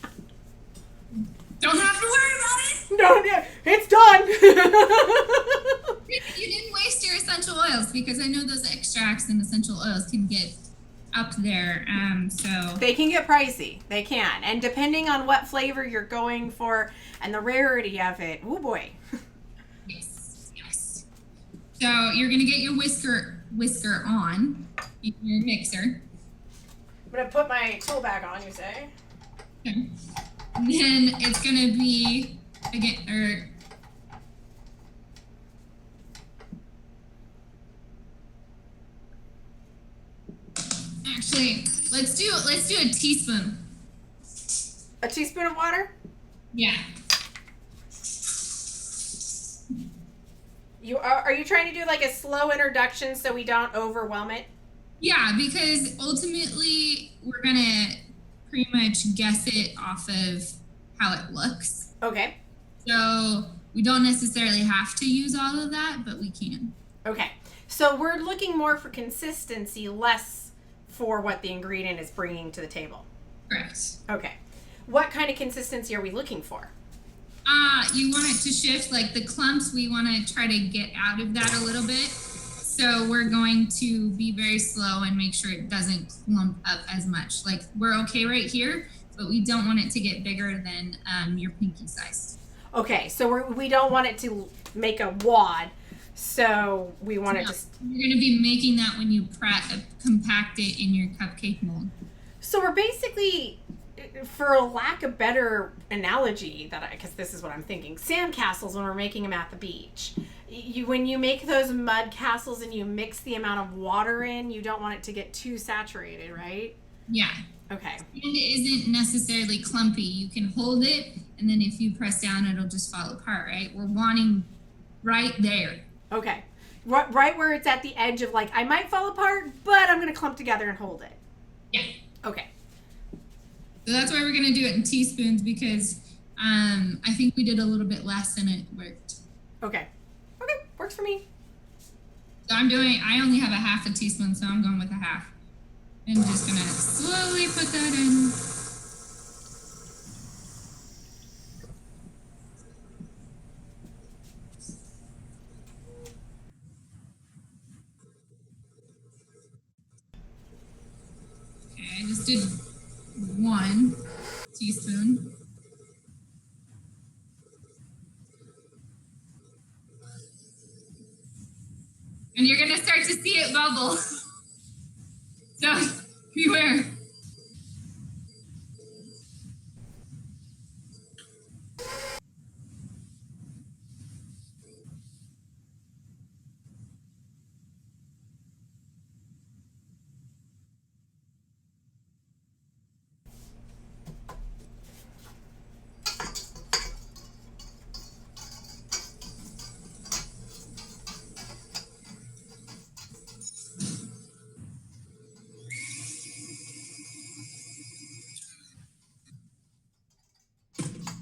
Don't have to worry about it. No, it's done. You didn't waste your essential oils, because I know those extracts and essential oils can get up there. So they can get pricey. They can, and depending on what flavor you're going for and the rarity of it, oh boy. Yes. So you're gonna get your whisker on your mixer. I'm gonna put my tool bag on. You say. Okay. And then it's gonna be actually, let's do a teaspoon. A teaspoon of water? Yeah. Are you trying to do like a slow introduction so we don't overwhelm it? Yeah, because ultimately we're gonna pretty much guess it off of how it looks. Okay. So we don't necessarily have to use all of that, but we can. Okay. So we're looking more for consistency, less for what the ingredient is bringing to the table. Correct. Okay. What kind of consistency are we looking for? You want it to shift, like the clumps, we want to try to get out of that a little bit. So we're going to be very slow and make sure it doesn't clump up as much. Like we're okay right here, but we don't want it to get bigger than your pinky size. Okay, so we don't want it to make a wad. So we want to just... You're going to be making that when you compact it in your cupcake mold. So we're basically, for a lack of better analogy, because this is what I'm thinking, sandcastles when we're making them at the beach. When you make those mud castles and you mix the amount of water in, you don't want it to get too saturated, right? Yeah. Okay. And it isn't necessarily clumpy. You can hold it, and then if you press down, it'll just fall apart, right? We're wanting right there. Okay. Right where it's at the edge of like, I might fall apart, but I'm going to clump together and hold it. Yeah. Okay. So that's why we're going to do it in teaspoons, because I think we did a little bit less and it worked. Okay. Okay. Works for me. So I only have a half a teaspoon, so I'm going with a half. And just going to slowly put that in. Okay, I just did 1 teaspoon. And you're going to start to see it bubble. So beware.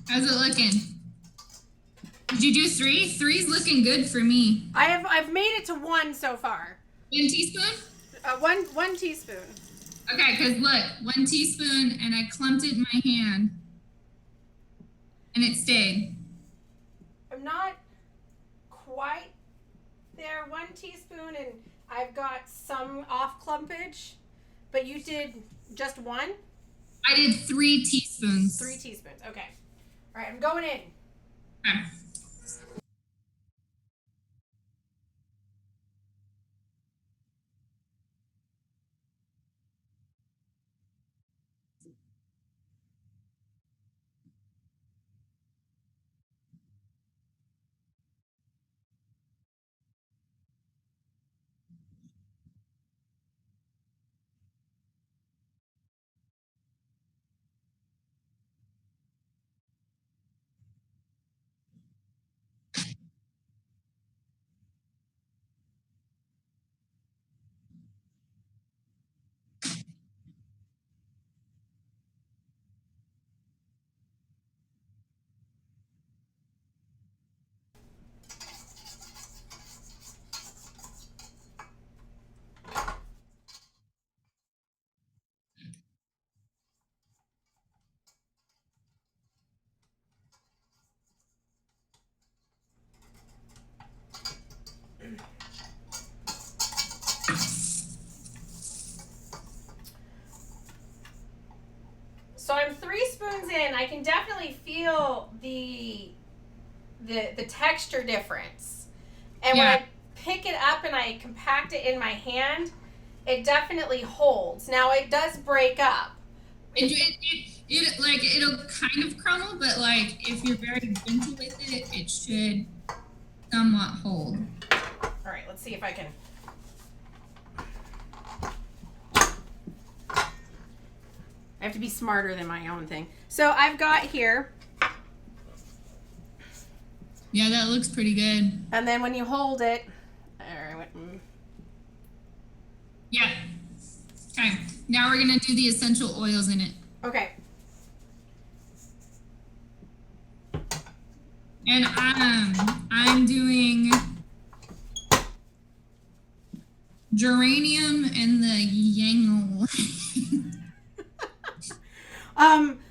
How's it looking? Did you do 3? 3's looking good for me. I've made it to 1 so far. 1 teaspoon? 1 teaspoon. Okay, because look, 1 teaspoon, and I clumped it in my hand, and it stayed. I'm not quite there. 1 teaspoon, and I've got some off clumpage, but you did just 1? I did 3 teaspoons. 3 teaspoons. Okay. All right, I'm going in. Okay. So I'm 3 spoons in. I can definitely feel the texture difference. And when I pick it up and I compact it in my hand, it definitely holds. Now it does break up. It like it'll kind of crumble, but like if you're very gentle with it, it should somewhat hold. All right, let's see if I can. I have to be smarter than my own thing. So I've got here. Yeah, that looks pretty good. And then when you hold it, yeah. Okay. Now we're gonna do the essential oils in it. Okay. And I'm doing geranium and the yang.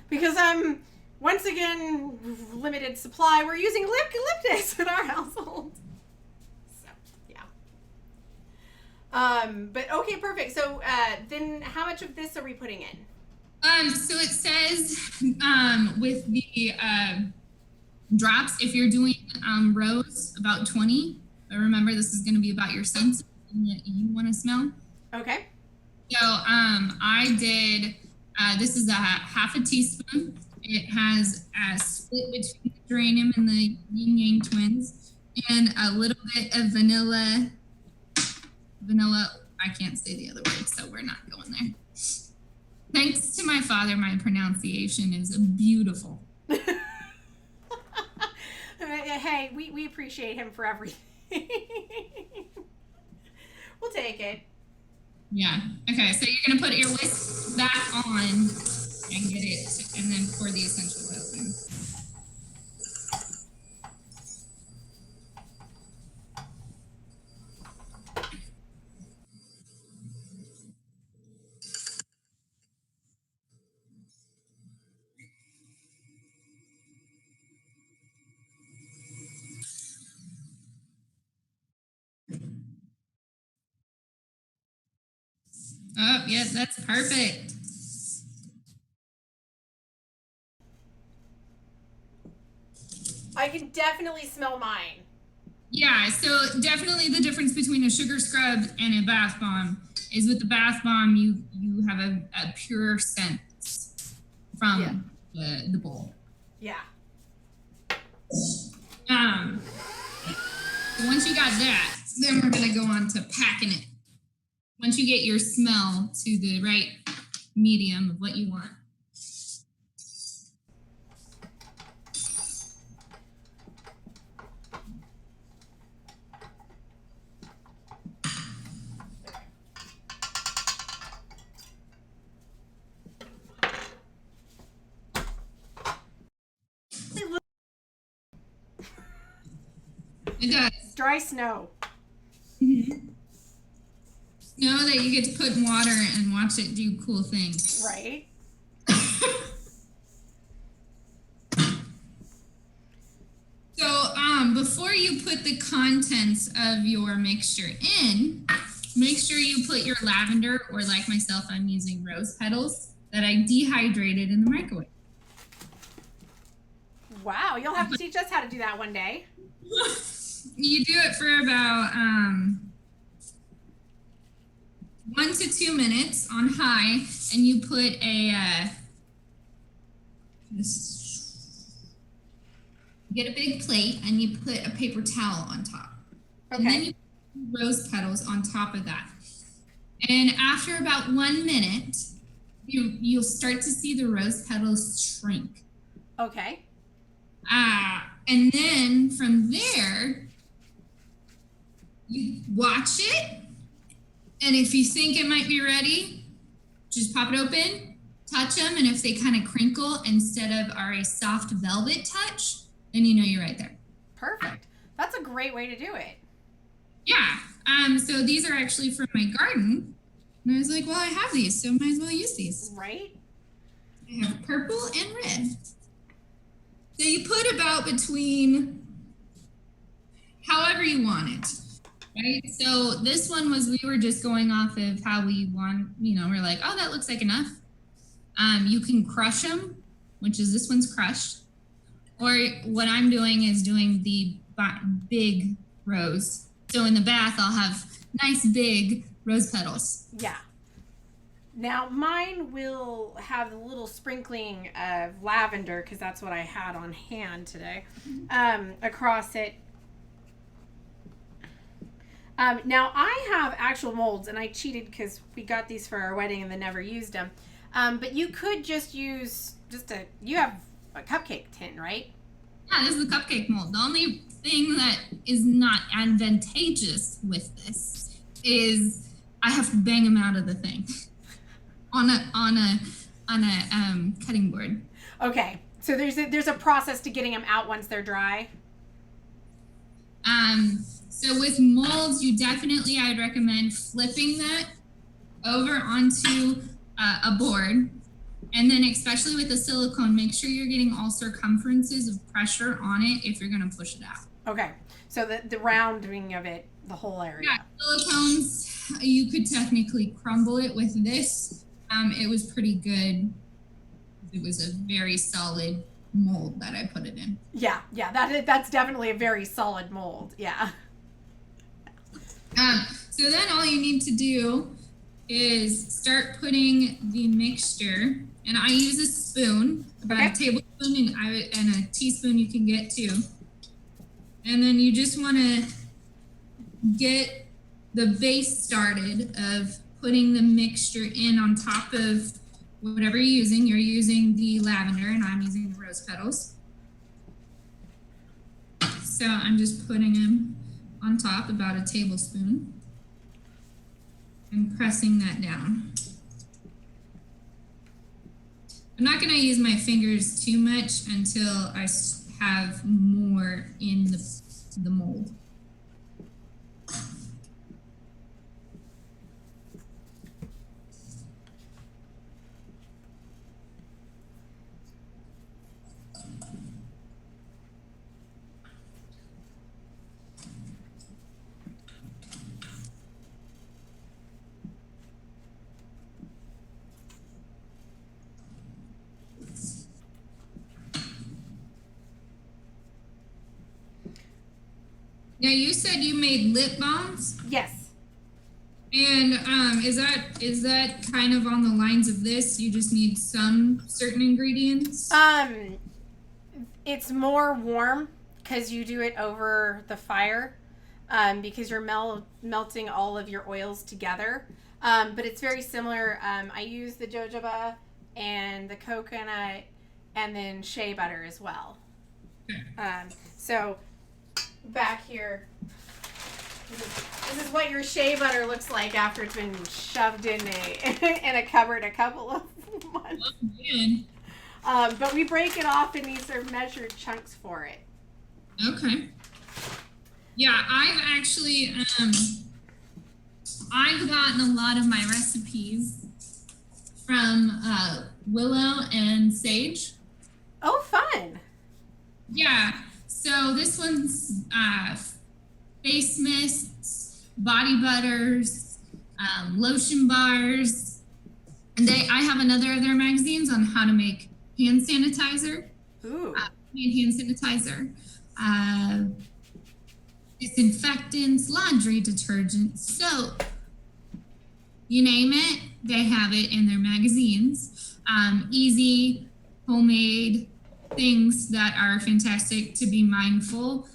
Because I'm once again limited supply. We're using eucalyptus in our household. So yeah. But okay, perfect. So then how much of this are we putting in? So it says with the drops, if you're doing rose, about 20. But remember, this is going to be about your senses and that you want to smell. Okay. So I did. This is a half a teaspoon. It has a split between the geranium and the yin yang twins, and a little bit of vanilla. I can't say the other word, so we're not going there. Thanks to my father, my pronunciation is beautiful. Hey, we appreciate him for everything. We'll take it. Yeah. Okay, so you're going to put your whisk back on and get it, and then pour the essential oils in. Oh, yeah, that's perfect. I can definitely smell mine. Yeah, so definitely the difference between a sugar scrub and a bath bomb is with the bath bomb, you have a pure scent from the bowl. Yeah. Once you got that, then we're going to go on to packing it. Once you get your smell to the right medium of what you want. It does. Dry snow. Mm-hmm. know that you get to put in water and watch it do cool things. Right. So before you put the contents of your mixture in, make sure you put your lavender, or like myself, I'm using rose petals that I dehydrated in the microwave. Wow, you'll have to teach us how to do that one day. You do it for about 1 to 2 minutes on high, and you put get a big plate and you put a paper towel on top. Okay. And then you put rose petals on top of that. And after about 1 minute, you'll start to see the rose petals shrink. Okay. And then from there, you watch it. And if you think it might be ready, just pop it open, touch them. And if they kind of crinkle instead of are a soft velvet touch, then you know you're right there. Perfect. That's a great way to do it. Yeah. So these are actually from my garden. And I was like, well, I have these, so might as well use these. Right. I have purple and red. So you put about between however you want it, right? So this one was, we were just going off of how we want, we're like, oh, that looks like enough. You can crush them, which is this one's crushed. Or what I'm doing is doing the big rose. So in the bath, I'll have nice big rose petals. Yeah. Now mine will have a little sprinkling of lavender, because that's what I had on hand today, across it. Now I have actual molds, and I cheated because we got these for our wedding and then never used them. But you could just use you have a cupcake tin, right? Yeah, this is a cupcake mold. The only thing that is not advantageous with this is I have to bang them out of the thing on a cutting board. Okay, so there's a process to getting them out once they're dry. So with molds, I'd recommend flipping that over onto a board. And then especially with the silicone, make sure you're getting all circumferences of pressure on it if you're going to push it out. Okay, so the rounding of it, the whole area. Yeah, silicones, you could technically crumble it. With this. It was pretty good. It was a very solid mold that I put it in. Yeah, that's definitely a very solid mold. Yeah. So then all you need to do is start putting the mixture, and I use a spoon, about a tablespoon, and a teaspoon you can get too. And then you just want to get the base started of putting the mixture in on top of whatever you're using. You're using the lavender, and I'm using the rose petals. So I'm just putting them on top, about a tablespoon, and pressing that down. I'm not going to use my fingers too much until I have more in the mold. Now you said you made lip balms? Yes. And is that kind of on the lines of this? You just need some certain ingredients? It's more warm because you do it over the fire, because you're melting all of your oils together. But it's very similar. I use the jojoba and the coconut and then shea butter as well. So back here, this is what your shea butter looks like after it's been shoved in a cupboard a couple of months. Oh, man. But we break it off, and these are measured chunks for it. Okay. Yeah, I've actually I've gotten a lot of my recipes from willow and sage. Oh, fun. Yeah. So this one's face mists, body butters, lotion bars, and I have another of their magazines on how to make hand sanitizer. Ooh. Hand sanitizer, disinfectants, laundry detergent, soap. You name it, they have it in their magazines. Easy, homemade things that are fantastic to be mindful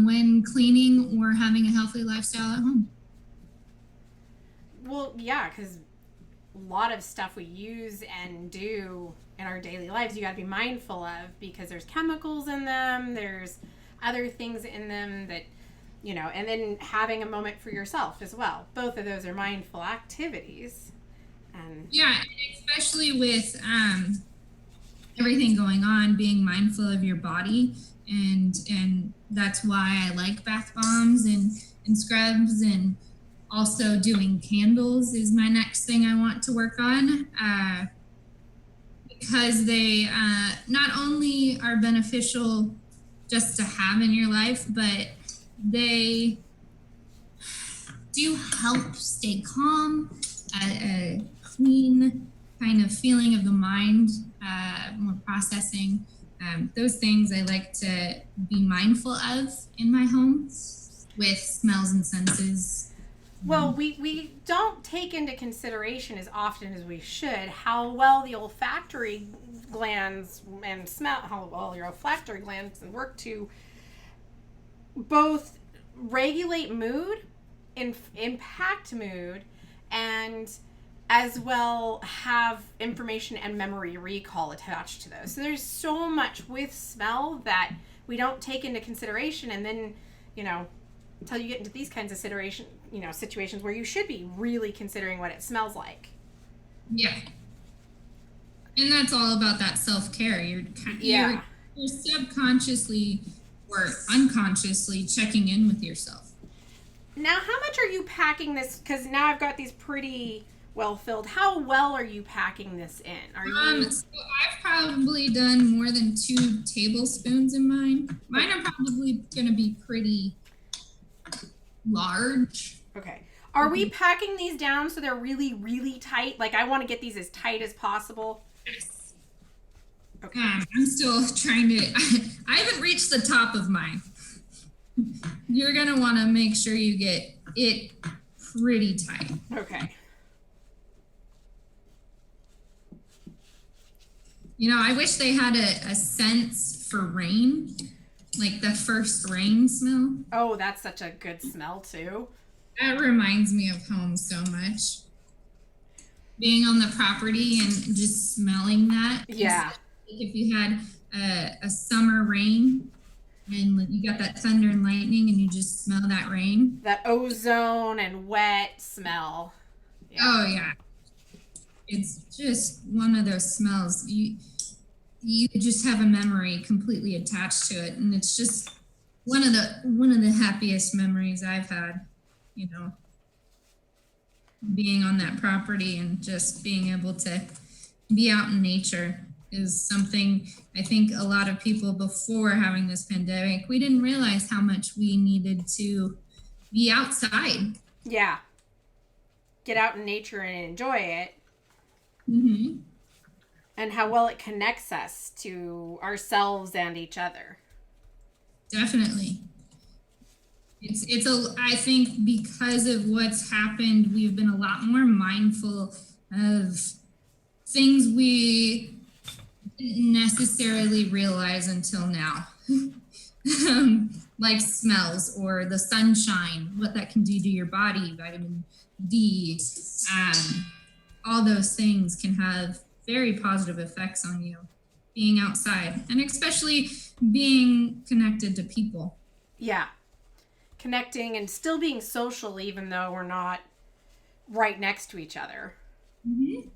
when cleaning or having a healthy lifestyle at home. Well, yeah, because a lot of stuff we use and do in our daily lives, you got to be mindful of because there's chemicals in them, there's other things in them that, you know, and then having a moment for yourself as well. Both of those are mindful activities. And yeah, and especially with everything going on, being mindful of your body, and that's why I like bath bombs and scrubs, and also doing candles is my next thing I want to work on, because they not only are beneficial just to have in your life, but they do help stay calm, a clean kind of feeling of the mind, more processing. Those things I like to be mindful of in my home with smells and senses. well, we don't take into consideration as often as we should how well the olfactory glands and smell, how well your olfactory glands work to both regulate mood, impact mood, and as well have information and memory recall attached to those. So there's so much with smell that we don't take into consideration, and then, you know, until you get into these kinds of situations where you should be really considering what it smells like. Yeah. And that's all about that self-care. You're subconsciously or unconsciously checking in with yourself. Now, how much are you packing this? Because now I've got these pretty well filled. How well are you packing this in? Are you? So I've probably done more than 2 tablespoons in mine. Mine are probably going to be pretty large. Okay. Are we packing these down so they're really, really tight? Like, I want to get these as tight as possible. Yes. Okay. I'm still trying to. I haven't reached the top of mine. You're going to want to make sure you get it pretty tight. Okay. You know, I wish they had a sense for rain, like the first rain smell. Oh, that's such a good smell, too. That reminds me of home so much. Being on the property and just smelling that. Yeah. If you had a summer rain and you got that thunder and lightning and you just smell that rain. That ozone and wet smell. Yeah. Oh, yeah. It's just one of those smells. You just have a memory completely attached to it, and it's just one of the happiest memories I've had, you know, being on that property and just being able to be out in nature is something I think a lot of people before having this pandemic, we didn't realize how much we needed to be outside. Yeah. Get out in nature and enjoy it. Mm-hmm. And how well it connects us to ourselves and each other. Definitely. I think because of what's happened, we've been a lot more mindful of things we didn't necessarily realize until now. Like smells or the sunshine, what that can do to your body, vitamin D, all those things can have very positive effects on you being outside, and especially being connected to people. Yeah. Connecting and still being social even though we're not right next to each other. Mm-hmm.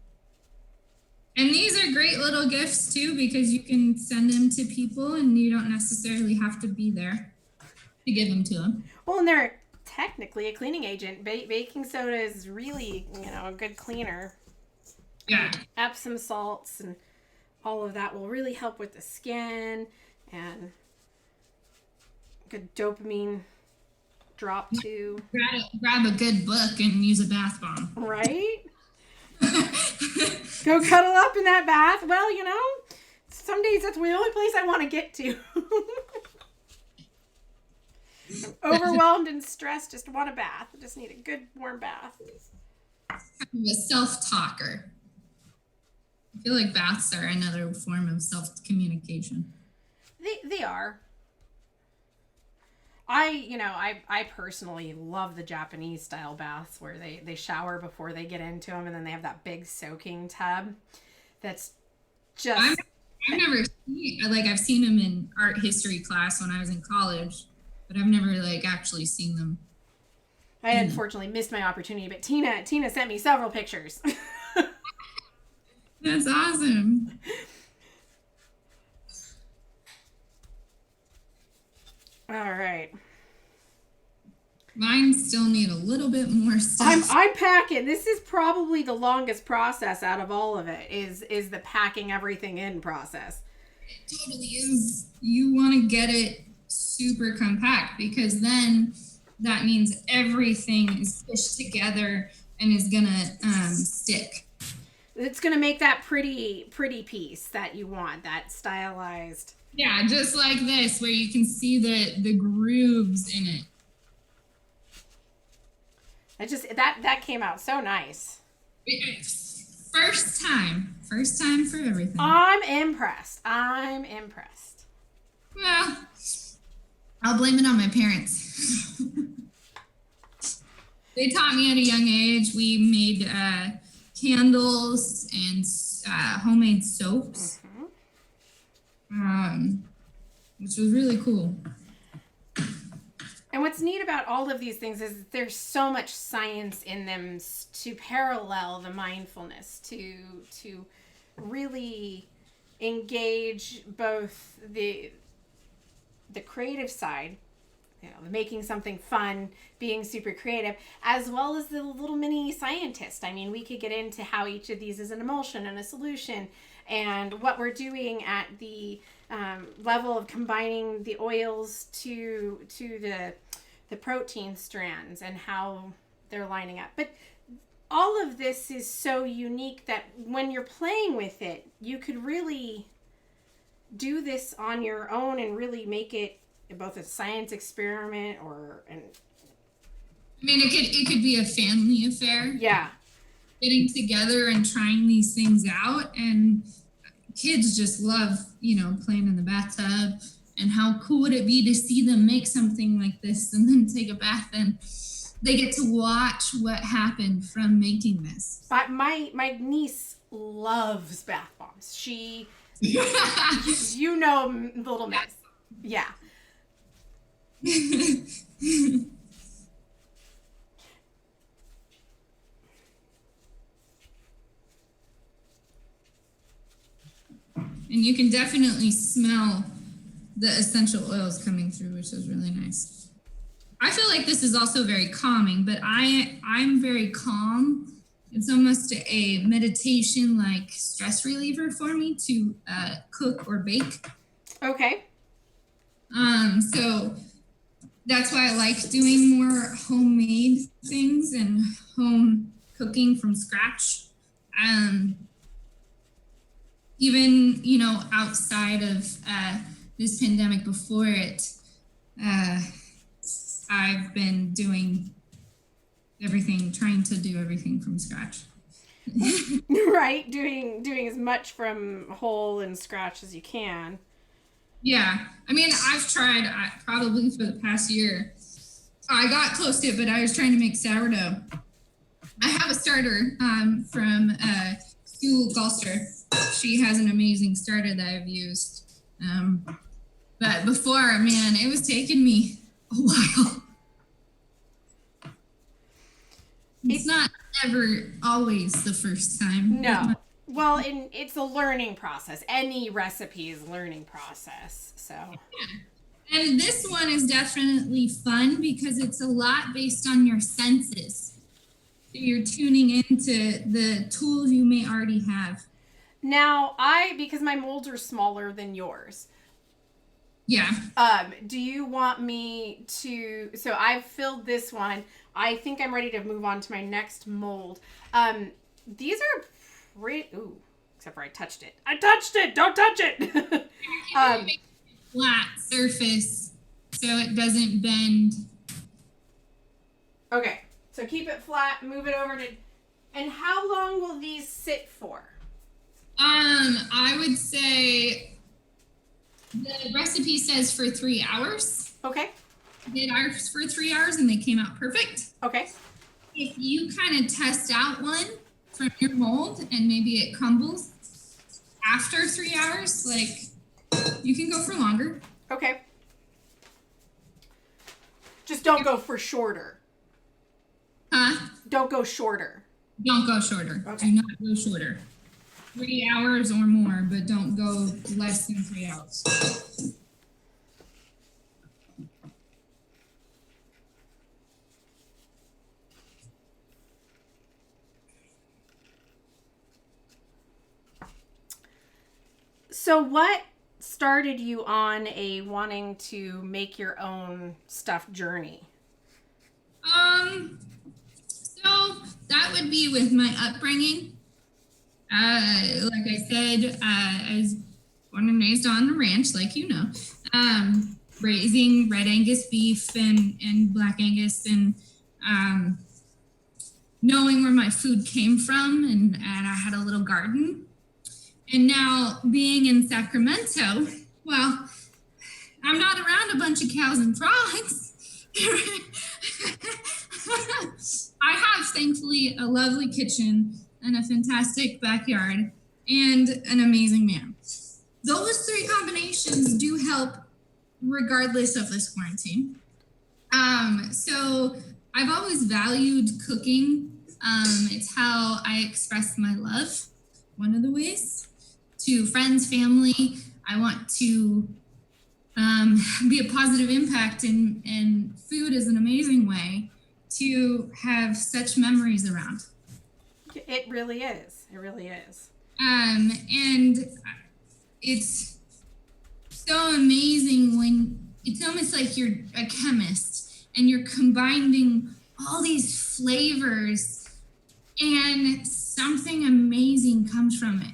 And these are great little gifts too, because you can send them to people and you don't necessarily have to be there to give them to them. Well, and they're technically a cleaning agent. Baking soda is really, a good cleaner. Yeah. Epsom salts and all of that will really help with the skin, and good dopamine drop too. Grab a good book and use a bath bomb. Right? Go cuddle up in that bath. Well, some days that's the only place I want to get to. I'm overwhelmed and stressed, just want a bath. I just need a good warm bath. I'm a self-talker. I feel like baths are another form of self-communication. They are. I personally love the Japanese style baths where they shower before they get into them, and then they have that big soaking tub. That's just. I've never seen, I've seen them in art history class when I was in college, but I've never actually seen them. I unfortunately missed my opportunity, but Tina sent me several pictures. That's awesome. All right. Mine still need a little bit more stuff. I'm packing. This is probably the longest process out of all of it, is the packing everything in process. It totally is. You want to get it super compact, because then that means everything is pushed together and is gonna stick. It's gonna make that pretty piece that you want, that stylized. Yeah, just like this, where you can see the grooves in it. That came out so nice. First time for everything. I'm impressed. Well, I'll blame it on my parents. They taught me at a young age. We made candles and homemade soaps, which was really cool. And what's neat about all of these things is there's so much science in them to parallel the mindfulness, to really engage both the creative side, making something fun, being super creative, as well as the little mini scientist. I mean, we could get into how each of these is an emulsion and a solution, and what we're doing at the level of combining the oils to the protein strands and how they're lining up. But all of this is so unique that when you're playing with it, you could really do this on your own and really make it both a science experiment it could be a family affair. Yeah. Getting together and trying these things out, and kids just love, playing in the bathtub. And how cool would it be to see them make something like this and then take a bath, and they get to watch what happened from making this. But my niece loves bath bombs. She, little miss. Yeah. And you can definitely smell the essential oils coming through, which is really nice. I feel like this is also very calming, but I'm very calm. It's almost a meditation, like stress reliever for me to cook or bake. Okay. So that's why I like doing more homemade things and home cooking from scratch. Even, outside of this pandemic, before it, I've been doing everything, trying to do everything from scratch. Right, doing as much from whole and scratch as you can. Yeah, I've tried probably for the past year. I got close to it, but I was trying to make sourdough. I have a starter from Sue Galster. She has an amazing starter that I've used. But before, it was taking me a while. It's not ever always the first time. No. Well, it's a learning process. Any recipe is a learning process. So. And this one is definitely fun because it's a lot based on your senses. So you're tuning into the tools you may already have. Now, because my molds are smaller than yours, Yeah. do you want me to, so I've filled this one. I think I'm ready to move on to my next mold. These are pretty, ooh, except for I touched it. I touched it! Don't touch it! Flat surface so it doesn't bend. Okay, so keep it flat, move it over to, and how long will these sit for? I would say the recipe says for 3 hours. Okay. I did ours for 3 hours and they came out perfect. Okay. If you kind of test out one from your mold and maybe it crumbles after 3 hours, like you can go for longer. Okay. Just don't go for shorter. Huh? Don't go shorter. Don't go shorter. Okay. Do not go shorter. 3 hours or more, but don't go less than 3 hours. So what started you on a wanting to make your own stuffed journey? So that would be with my upbringing. Like I said, I was born and raised on a ranch, like you know, raising red Angus beef and black Angus, and knowing where my food came from, and I had a little garden. And now being in Sacramento, well, I'm not around a bunch of cows and frogs. I have, thankfully, a lovely kitchen and a fantastic backyard and an amazing man. Those three combinations do help regardless of this quarantine. So I've always valued cooking. It's how I express my love, one of the ways. To friends, family, I want to be a positive impact, and food is an amazing way to have such memories around. It really is. It really is. And it's so amazing when it's almost like you're a chemist and you're combining all these flavors and something amazing comes from it.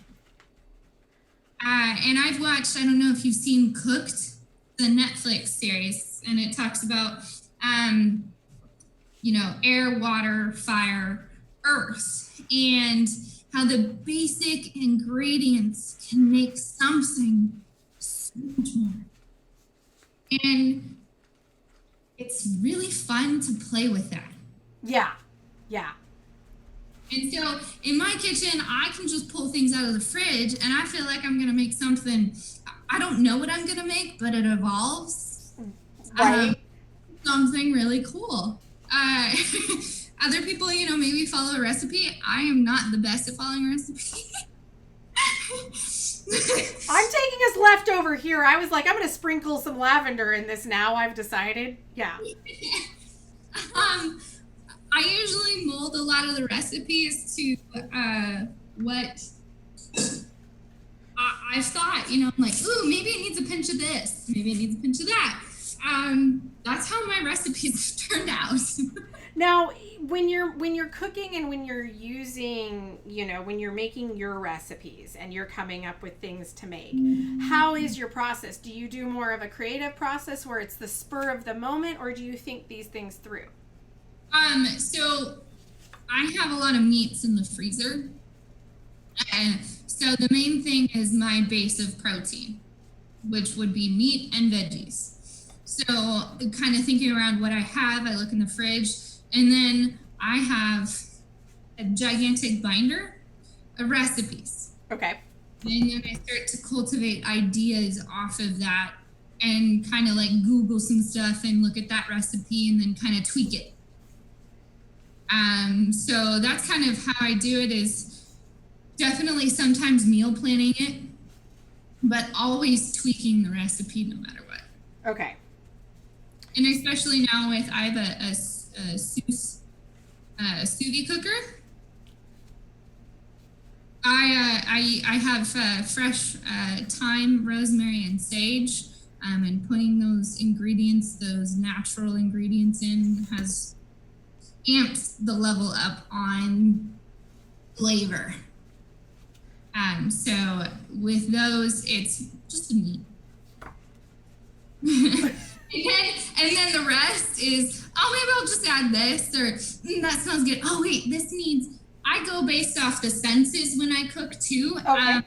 And I've watched, I don't know if you've seen Cooked, the Netflix series, and it talks about, air, water, fire, earth, and how the basic ingredients can make something so much more. And it's really fun to play with that. Yeah. Yeah. And so in my kitchen, I can just pull things out of the fridge and I feel like I'm going to make something. I don't know what I'm going to make, but it evolves. Right. Something really cool. Other people, maybe follow a recipe. I am not the best at following a recipe. I'm taking us leftover here. I was like, I'm going to sprinkle some lavender in this now. I've decided. Yeah. I usually mold a lot of the recipes to what I've thought. I'm like, ooh, maybe it needs a pinch of this. Maybe it needs a pinch of that. That's how my recipes turned out. Now, when you're cooking and when you're using, when you're making your recipes and you're coming up with things to make, how is your process? Do you do more of a creative process where it's the spur of the moment, or do you think these things through? So I have a lot of meats in the freezer. And so the main thing is my base of protein, which would be meat and veggies. So kind of thinking around what I have, I look in the fridge, and then I have a gigantic binder of recipes. Okay. And then I start to cultivate ideas off of that and kind of like Google some stuff and look at that recipe and then kind of tweak it. So that's kind of how I do it, is definitely sometimes meal planning it, but always tweaking the recipe no matter what. Okay. And especially now I have a sous vide cooker. I have fresh thyme, rosemary, and sage, and putting those ingredients, those natural ingredients in, has amped the level up on flavor. So with those, it's just a meat. and then the rest is, oh, maybe I'll just add this, or that smells good. Oh wait, this needs. I go based off the senses when I cook too. Okay.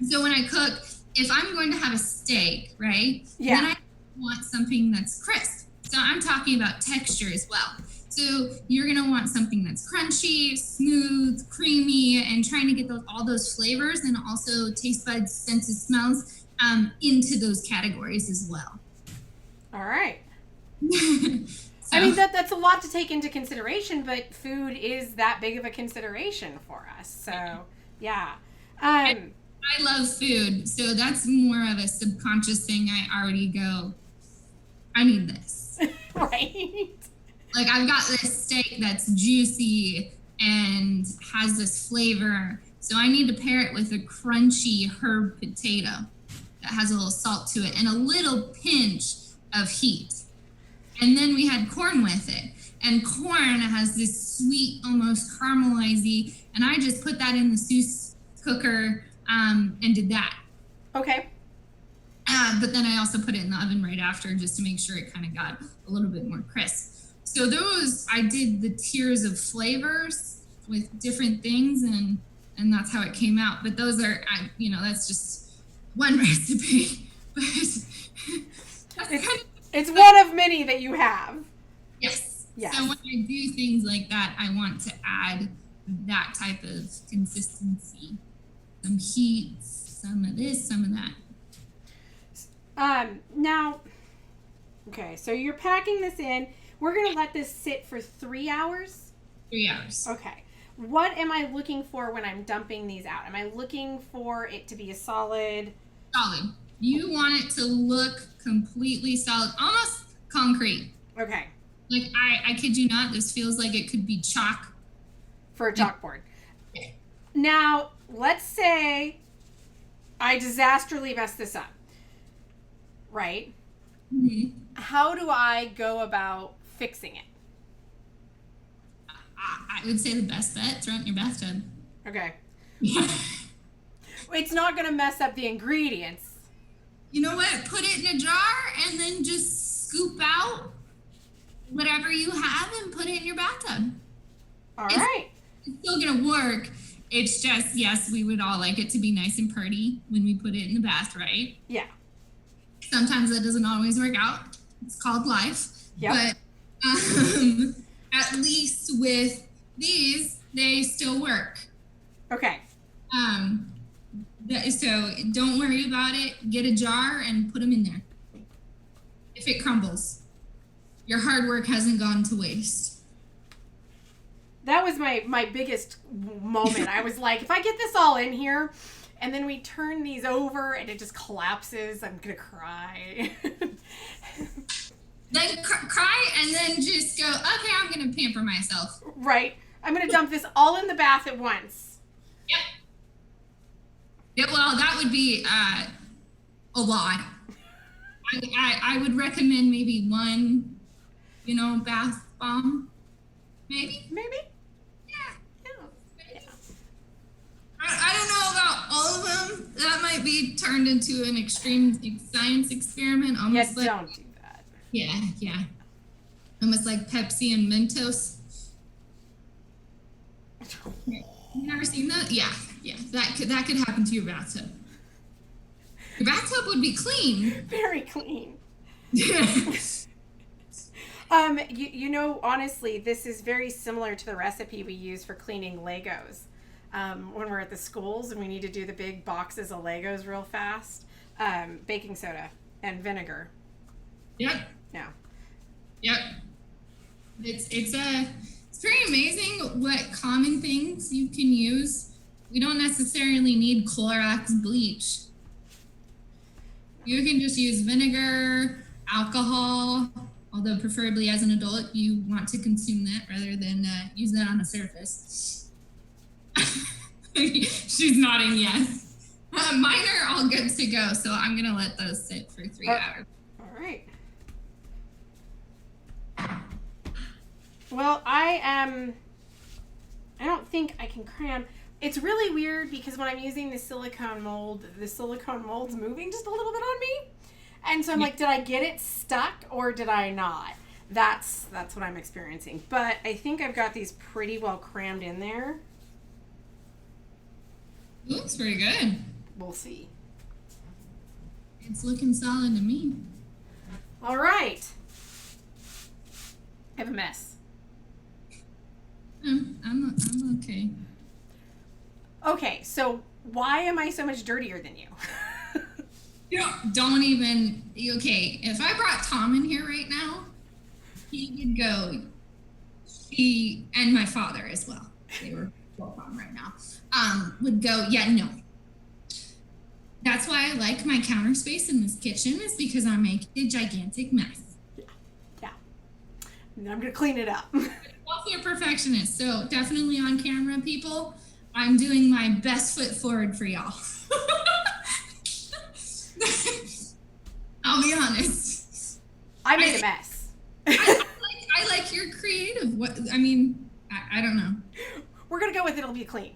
So when I cook, if I'm going to have a steak, right? Yeah. Then I want something that's crisp. So I'm talking about texture as well. So you're gonna want something that's crunchy, smooth, creamy, and trying to get all those flavors and also taste buds, senses, smells into those categories as well. All right. So, I mean, that's a lot to take into consideration, but food is that big of a consideration for us. So, yeah. I love food, so that's more of a subconscious thing. I already go, I need this. Right. Like, I've got this steak that's juicy and has this flavor, so I need to pair it with a crunchy herb potato that has a little salt to it and a little pinch of heat. And then we had corn with it. And corn has this sweet, almost caramelizing, and I just put that in the sous cooker and did that. Okay. But then I also put it in the oven right after just to make sure it kind of got a little bit more crisp. So those, I did the tiers of flavors with different things, and that's how it came out. But those are, that's just one recipe. But it's one of many that you have. Yes. Yes. So when I do things like that, I want to add that type of consistency. Some heat, some of this, some of that. Now, okay, so you're packing this in. We're going to let this sit for 3 hours? 3 hours. Okay. What am I looking for when I'm dumping these out? Am I looking for it to be a solid? Solid. You want it to look completely solid, almost concrete. Okay. Like, I kid you not, this feels like it could be chalk. For a chalkboard. Now, let's say I disastrously mess this up. Right? Mm-hmm. How do I go about fixing it? I would say the best bet, throw it in your bathtub. Okay. It's not going to mess up the ingredients. You know what? Put it in a jar and then just scoop out whatever you have and put it in your bathtub. All right. It's still going to work. It's just, yes, we would all like it to be nice and pretty when we put it in the bath, right? Yeah. Sometimes that doesn't always work out. It's called life. Yep. But at least with these, they still work. Okay. So don't worry about it. Get a jar and put them in there. If it crumbles, your hard work hasn't gone to waste. That was my biggest moment. I was like, if I get this all in here and then we turn these over and it just collapses, I'm going to cry. Then cry and then just go, okay, I'm going to pamper myself. Right. I'm going to dump this all in the bath at once. Yep. Yeah, well, that would be a lot. I would recommend maybe one, bath bomb. Maybe? Yeah. I don't know about all of them. That might be turned into an extreme science experiment. Almost like, don't do that. Yeah. Almost like Pepsi and Mentos. You never seen that? Yeah. That could happen to your bathtub. Your bathtub would be clean. Very clean. Honestly, this is very similar to the recipe we use for cleaning Legos. When we're at the schools and we need to do the big boxes of Legos real fast. Baking soda and vinegar. Yep. Yeah. Yep. It's pretty amazing what common things you can use. We don't necessarily need Clorox bleach. You can just use vinegar, alcohol, although preferably as an adult, you want to consume that rather than use that on a surface. She's nodding yes. Mine are all good to go, so I'm going to let those sit for 3 hours. All right. Well, I don't think I can cram. It's really weird because when I'm using the silicone mold's moving just a little bit on me. And so I'm like, did I get it stuck or did I not? That's what I'm experiencing. But I think I've got these pretty well crammed in there. Looks pretty good. We'll see. It's looking solid to me. All right. I have a mess. I'm okay. Okay, so why am I so much dirtier than you? Don't even. Okay, if I brought Tom in here right now, he would go. He and my father as well. They were both on right now. Would go. Yeah, no. That's why I like my counter space in this kitchen is because I make a gigantic mess. Yeah. And I'm gonna clean it up. Also a perfectionist, so definitely on camera, people. I'm doing my best foot forward for y'all. I'll be honest. I made a mess. I like your creative. I don't know. We're gonna go with it'll be clean.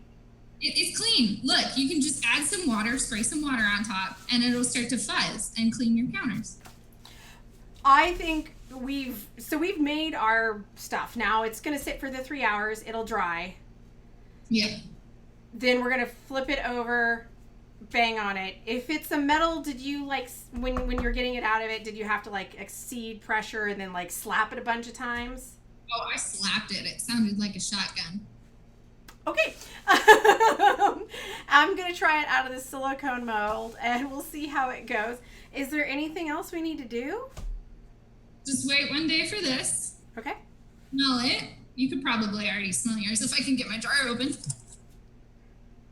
It's clean. Look, you can just add some water, spray some water on top, and it'll start to fuzz and clean your counters. I think we've made our stuff. Now it's gonna sit for the 3 hours. It'll dry. Yeah. Then we're gonna flip it over, bang on it. If it's a metal, did you like when you're getting it out of it? Did you have to like exceed pressure and then like slap it a bunch of times? Oh, I slapped it. It sounded like a shotgun. Okay. I'm going to try it out of the silicone mold and we'll see how it goes. Is there anything else we need to do? Just wait one day for this. Okay. Smell it. You could probably already smell yours if I can get my jar open.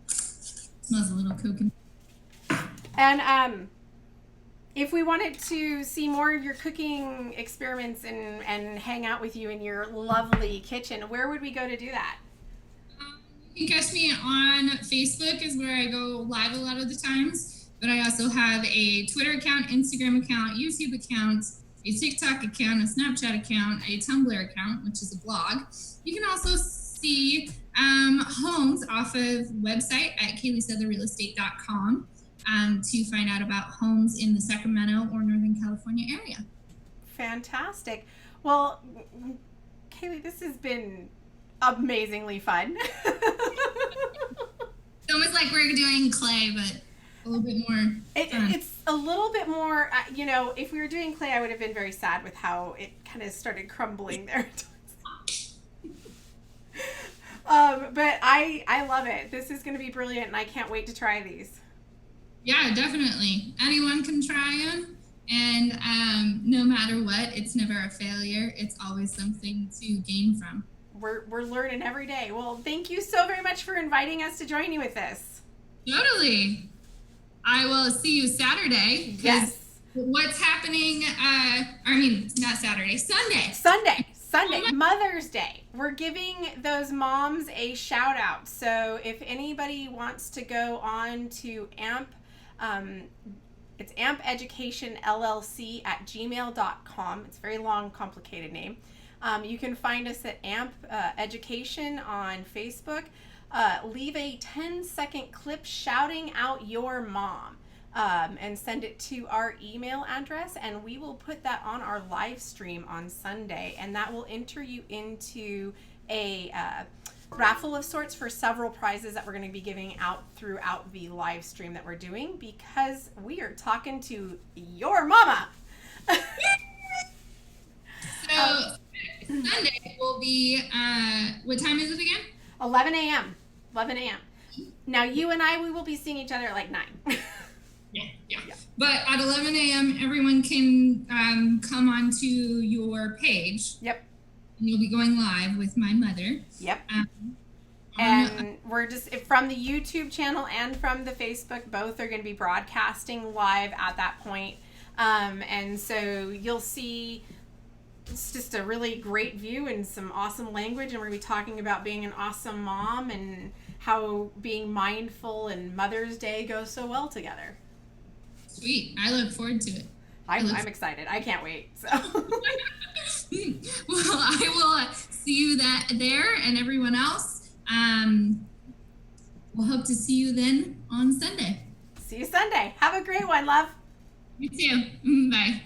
Smells a little coconut. And if we wanted to see more of your cooking experiments and hang out with you in your lovely kitchen, where would we go to do that? You can catch me on Facebook is where I go live a lot of the times, but I also have a Twitter account, Instagram account, YouTube account, a TikTok account, a Snapchat account, a Tumblr account, which is a blog. You can also see homes off of website at kayleesoutherrealestate.com to find out about homes in the Sacramento or Northern California area. Fantastic. Well, Kaylee, this has been amazingly fun. It's almost like we're doing clay, but a little bit more fun. It's a little bit more, if we were doing clay, I would have been very sad with how it kind of started crumbling there. But I love it. This is going to be brilliant, and I can't wait to try these. Yeah, definitely. Anyone can try them. And no matter what, it's never a failure. It's always something to gain from. We're learning every day. Well, thank you so very much for inviting us to join you with this. Totally. I will see you Saturday. Yes. What's happening? Not Saturday. Sunday, Mother's Day. We're giving those moms a shout out. So if anybody wants to go on to AMP, it's AMP Education LLC at gmail.com. It's a very long, complicated name. You can find us at AMP Education on Facebook. Leave a 10-second clip shouting out your mom and send it to our email address, and we will put that on our live stream on Sunday, and that will enter you into a raffle of sorts for several prizes that we're going to be giving out throughout the live stream that we're doing, because we are talking to your mama. So Sunday will be, what time is it again? 11 a.m. 11 a.m. Now, you and I, we will be seeing each other at like 9. Yeah. But at 11 a.m., everyone can come onto your page. Yep. And you'll be going live with my mother. Yep. And we're just, from the YouTube channel and from the Facebook, both are going to be broadcasting live at that point. And so you'll see it's just a really great view and some awesome language. And we're going to be talking about being an awesome mom and how being mindful and Mother's Day goes so well together. Sweet. I look forward to it. I'm excited. I can't wait. So. Well, I will see you there and everyone else. We'll hope to see you then on Sunday. See you Sunday. Have a great one, love. You too. Bye.